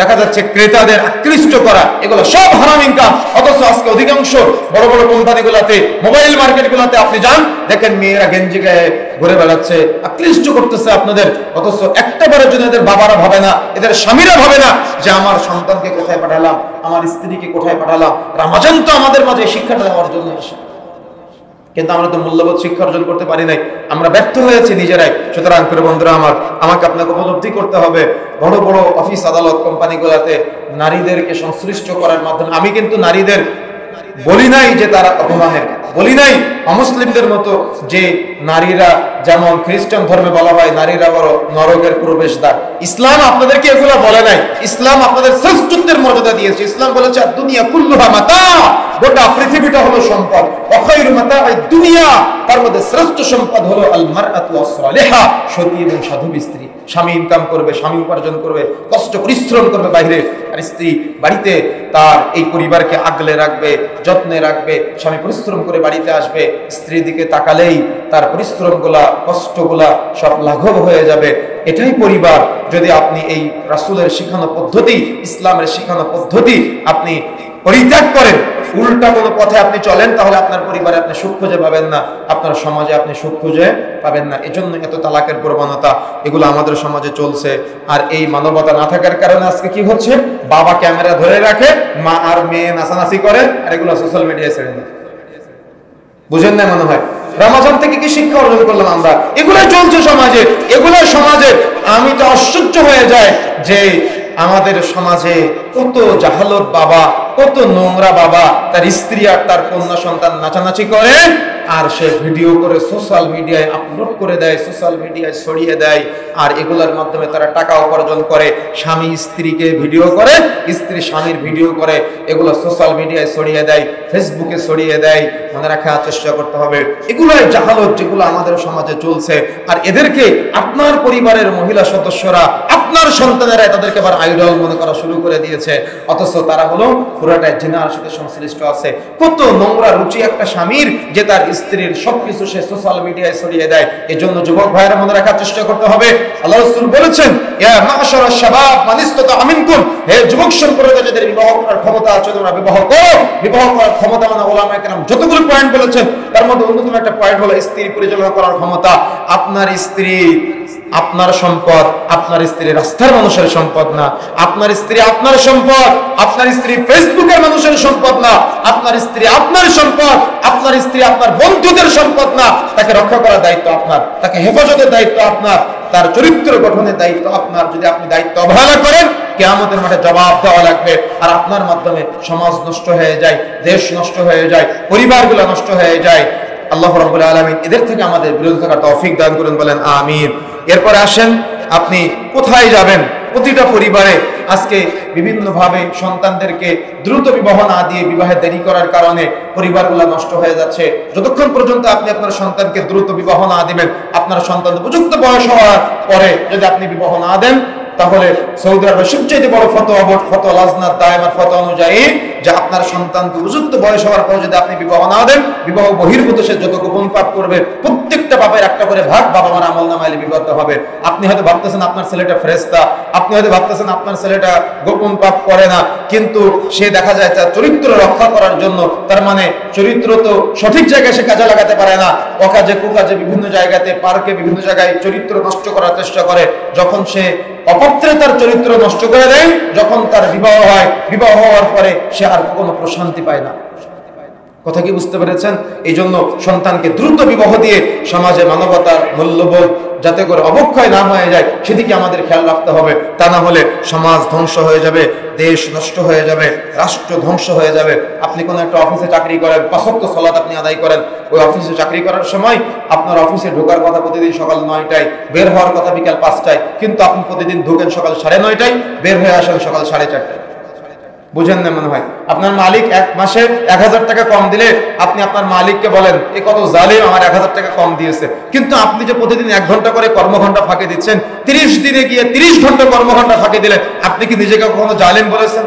A: দেখা যাচ্ছে ক্রেতাদের আকৃষ্ট করা, এগুলো সব হারাম ইনকাম। অথচ আজকে অধিকাংশ বড় বড় কোম্পানিগুলোতে, মোবাইল মার্কেটগুলোতে আপনি যান, দেখেন মেয়েরা গেঞ্জি গায়ে ঘুরে বেড়াচ্ছে, আকৃষ্ট করতেছে আপনাদের। অথচ একটা বারের জন্য এদের বাবারা ভাবে না, এদের স্বামীরা ভাবে না যে আমার সন্তানকে কোথায় পাঠালাম, আমার স্ত্রীকে কোথায় পাঠালাম। রামাজান তো আমাদের মাঝে শিক্ষাটা দেওয়ার জন্য এসে, কিন্তু আমরা তো মূল্যবোধ শিক্ষা অর্জন করতে পারি নাই, আমরা ব্যর্থ হয়েছি নিজেরাই। সুতরাং প্রিয় বন্ধুরা আমার, আমাকে আপনাকে উপলব্ধি করতে হবে, বড় বড় অফিস আদালত কোম্পানিগুলোতে নারীদেরকে সংশ্লিষ্ট করার মাধ্যমে, আমি কিন্তু নারীদের বলি নাই যে তারা অপমানের, বলি নাই অমুসলিমদের মতো যে নারীরা, যেমন খ্রিস্টান ধর্মে বলা হয় নারীরা বড় নরকের প্রবেশদ্বার। ইসলাম আপনাদেরকে এগুলো বলে নাই, ইসলাম আপনাদের শ্রেষ্ঠত্বের মর্যাদা দিয়েছে। ইসলাম বলেছে দুনিয়া কুল্লুহা মাতা, গোটা পৃথিবীটা হলো সম্পদ। অখায়রু মাতাঈদ দুনিয়া, তার মধ্যে শ্রেষ্ঠ সম্পদ হলো আল মারআতু আস-সালিহা, সতী এবং সাধু স্ত্রী। স্বামী ইনকাম করবে, স্বামী উপার্জন করবে, কষ্ট পরিশ্রম করবে বাইরে, আর স্ত্রী বাড়িতে তার এই পরিবারকে আগলে রাখবে, যত্নে রাখবে। স্বামী পরিশ্রম করে বাড়িতে আসবে, স্ত্রীর দিকে তাকালেই তার পরিশ্রমগুলা, কষ্টগুলা সব লাঘব হয়ে যাবে। এটাই পরিবার। যদি আপনি এই রাসূলের শিখানো পদ্ধতি, ইসলামের শিখানো পদ্ধতি আপনি পরিত্যাগ করেন, উল্টা কোনো পথে আপনি চলেন, তাহলে আপনার পরিবারে আপনি সুখ খুঁজে পাবেন না, আপনার সমাজে আপনি সুখ খুঁজে পাবেন না। এজন্য এত তালাকের প্রবণতা, এগুলো আমাদের সমাজে চলছে। আর এই মানবতা না থাকার কারণে আজকে কি হচ্ছে, বাবা ক্যামেরা ধরে রাখে, মা আর মেয়ে নাচানাচি করে, আর এগুলো সোশ্যাল মিডিয়ায় ছেড়ে দেয়। বুঝেন না মনে হয়? রমজান থেকে কি শিক্ষা অর্জন করলাম আমরা? এগুলোই চলছে সমাজে, এগুলোই সমাজে। আমি তো আশ্চর্য হয়ে যায় যে আমাদের সমাজে কত জাহালত বাবা, কত নোংরা বাবা, তার স্ত্রী আর তার কন্যা সন্তান নাচানাচি করে, আর সে ভিডিও করে সোশ্যাল মিডিয়ায় আপলোড করে দেয়, সোশ্যাল মিডিয়ায় ছড়িয়ে দেয়। আর এগুলোর মাধ্যমে তারা টাকা উপার্জন করে। স্বামী স্ত্রীকে ভিডিও করে, স্ত্রী স্বামীর ভিডিও করে, এগুলো সোশ্যাল মিডিয়ায় ছড়িয়ে দেয়, ফেসবুকে ছড়িয়ে দেয়। মনে রাখার চেষ্টা করতে হবে, এগুলোই জাহালত যেগুলো আমাদের সমাজে চলছে। আর এদেরকে আপনার পরিবারের মহিলা সদস্যরা, আপনার সন্তানেরা তাদেরকে আবার আইডল মনে করা শুরু করে দিয়েছে, অথচ তারা হলো পুরোটাই জিনার সাথে সংশ্লিষ্ট আছে। কত নোংরা রুচি একটা স্বামীর যে তার স্ত্রীর সবকিছু সে সোশ্যাল মিডিয়ায় ছড়িয়ে দেয়। এজন্য যুবক ভাইয়েরা মনে রাখার চেষ্টা করতে হবে, আল্লাহ রাসূল বলেছেন, ইয়া মাশারাশ শাবাব মান ইসতাতা মিনকুম, হে যুবক সম্প্রদায় যাদের বিবাহ করার ক্ষমতা আছে তোমরা বিবাহ করো। বিবাহ করার ক্ষমতা মানে ওলামায়ে কেরাম যতগুলো পয়েন্ট বলেছেন তার মধ্যে অন্যতম একটা পয়েন্ট হলো স্ত্রী পরিচালনা করার ক্ষমতা। আপনার স্ত্রী আপনার সম্পদ, আপনার স্ত্রী রাস্তার মানুষের সম্পদ না। আপনার স্ত্রী আপনার সম্পদ, আপনার স্ত্রী ফেসবুকের মানুষের সম্পদ না। আপনার স্ত্রী আপনার সম্পদ, আপনার স্ত্রী আপনার বন্ধুদের সম্পদ না। তাকে রক্ষা করার দায়িত্ব আপনার, তাকে হেফাজতের দায়িত্ব আপনার, তার চরিত্র গঠনের দায়িত্ব আপনার। যদি আপনি দায়িত্ব অবহেলা করেন, কিয়ামতের মাঠে জবাব দেওয়া লাগবে। আর আপনার মাধ্যমে সমাজ নষ্ট হয়ে যায়, দেশ নষ্ট হয়ে যায়, পরিবারগুলো নষ্ট হয়ে যায়। আল্লাহ রাব্বুল আলামিন এদের থেকে আমাদের বিরত থাকার তৌফিক দান করুন, বলেন আমিন। এরপরে আসেন, আপনি কোথায় যাবেন? প্রতিটা পরিবারে আজকে বিভিন্নভাবে সন্তানদেরকে দ্রুত বিবাহ না দিয়ে বিবাহে দেরি করার কারণে পরিবারগুলো নষ্ট হয়ে যাচ্ছে। যতক্ষণ পর্যন্ত আপনি আপনার সন্তানকে দ্রুত বিবাহ না দিবেন, আপনার সন্তান উপযুক্ত বয়স হওয়ার পরে যদি আপনি বিবাহ না দেন, তাহলে সৌদি আরবের সবচেয়ে বড় ফতোয়া লাজনাত দায়মার ফতোয়া অনুযায়ী যে আপনার সন্তানকে উপযুক্ত বয়স হওয়ার পর যদি আপনি বিবাহ না দেন, বিবাহ বহির্ভূত সে যত গোপন পাপ করবে প্রত্যেকটা পাপের একটা করে ভাগ বাবা মার আমলনামায় লিপিবদ্ধ হবে। আপনি হয়তো ভাবতেছেন আপনার ছেলেটা ফেরেশতা, আপনি হয়তো ভাবতেছেন আপনার ছেলেটা গোপন পাপ করে না, কিন্তু সে দেখা যায় তার চরিত্র রক্ষা করার জন্য, তার মানে চরিত্র তো সঠিক জায়গায় সে কাজে লাগাতে পারে না, অকাজে কুকাজে বিভিন্ন জায়গাতে পার্কে বিভিন্ন জায়গায় চরিত্র নষ্ট করার চেষ্টা করে। যখন সে অপত্রে তার চরিত্র নষ্ট করে দেয়, যখন তার বিবাহ হয়, বিবাহ হওয়ার পরে সে আর কোনো প্রশান্তি পায় না। কথা কি বুঝতে পেরেছেন? এই জন্য সন্তানকে দ্রুত বিবাহ দিয়ে সমাজে মানবতার মূল্যবোধ যাতে করে অবক্ষয় না হয়ে যায় সেদিকে আমাদের খেয়াল রাখতে হবে। তা না হলে সমাজ ধ্বংস হয়ে যাবে, দেশ নষ্ট হয়ে যাবে, রাষ্ট্র ধ্বংস হয়ে যাবে। আপনি কোনো একটা অফিসে চাকরি করেন, ৫ ওয়াক্ত সালাত আপনি আদায় করেন, ওই অফিসে চাকরি করার সময় আপনার অফিসে ঢোকার কথা প্রতিদিন সকাল ৯টায়, বের হওয়ার কথা বিকাল ৫টায়, কিন্তু আপনি প্রতিদিন ঢোকেন সকাল ৯:৩০, বের হয়ে আসেন সকাল ৪:৩০। বুঝেন না মনে হয়? আপনার মালিক এক মাসে ১,০০০ টাকা কম দিলে আপনি আপনার মালিককে বলেন, এ কত জালিম, আমার ১,০০০ টাকা কম দিয়েছে। কিন্তু আপনি যে প্রতিদিন ১ ঘন্টা করে কর্মঘণ্টা ফাঁকি দিচ্ছেন, ৩০ দিনে গিয়ে ৩০ ঘন্টা কর্মঘণ্টা ফাঁকি দিলেন, আপনি কি নিজেকে কখনো জালিম বলেছেন?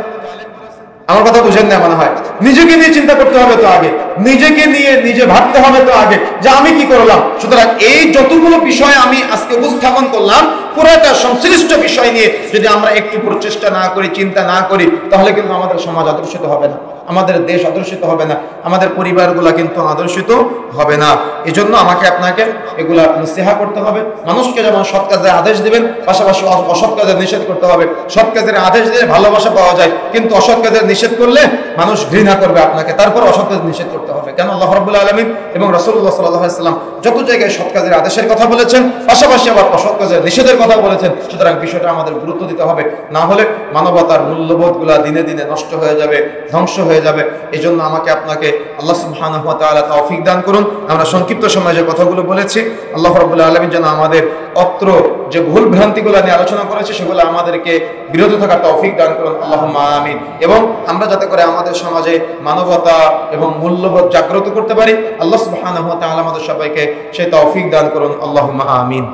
A: আমার কথা বুঝেন না মনে হয়? নিজেকে নিয়ে চিন্তা করতে হবে তো আগে, নিজেকে নিয়ে নিজে ভাবতে হবে তো আগে যে আমি কি করলাম। সুতরাং এই যতগুলো বিষয় আমি আজকে উপস্থাপন করলাম, পুরোটা সংশ্লিষ্ট বিষয় নিয়ে যদি আমরা একটু প্রচেষ্টা না করি, চিন্তা না করি, তাহলে কিন্তু আমাদের সমাজ আদর্শিত হবে না, আমাদের দেশ আদর্শিত হবে না, আমাদের পরিবারগুলো কিন্তু আদর্শিত হবে না। এজন্য আমাকে আপনাকে এগুলা নসিহা করতে হবে। মানুষকে যেমন সৎ কাজের আদেশ দিবেন, পাশাপাশি অসৎ কাজের নিষেধ করতে হবে। সৎ কাজের আদেশ দিলে ভালোবাসা পাওয়া যায়, কিন্তু অসৎ কাজের নিষেধ করলে মানুষ ঘৃণা করবে আপনাকে। তারপর অসৎ কাজ নিষেধ করতে হবে। কেন? আল্লাহ রাব্বুল আলামিন এবং রাসূলুল্লাহ সাল্লাল্লাহু আলাইহি ওয়াসাল্লাম যত জায়গায় সৎ কাজের আদেশের কথা বলেছেন, পাশাপাশি আবার অসৎ কাজের নিষেধের কথা বলেছেন। সুতরাং বিষয়টা আমাদের গুরুত্ব দিতে হবে, না হলে মানবতার মূল্যবোধগুলা দিনে দিনে নষ্ট হয়ে যাবে, ধ্বংস হয়ে যাবে। এই জন্য আমাকে আপনাকে আল্লাহ সুবহানাহু ওয়া তাআলা তৌফিক দান করুন। আমরা সংক্ষিপ্ত সময়ে যে কথাগুলো বলেছি, আল্লাহ রাব্বুল আলামিন যেন আমাদের অত্র যে ভুল ভ্রান্তিগুলো নিয়ে আলোচনা করেছে সেগুলো আমাদেরকে বিরত থাকার তৌফিক দান করুন, আল্লাহুম্মা আমিন। এবং আমরা যাতে করে আমাদের সমাজে মানবতা এবং মূল্যবোধ জাগ্রত করতে পারি, আল্লাহ সুবহানাহু ওয়া তাআলা আমাদের সবাইকে সেই তৌফিক দান করুন, আল্লাহুম্মা আমিন।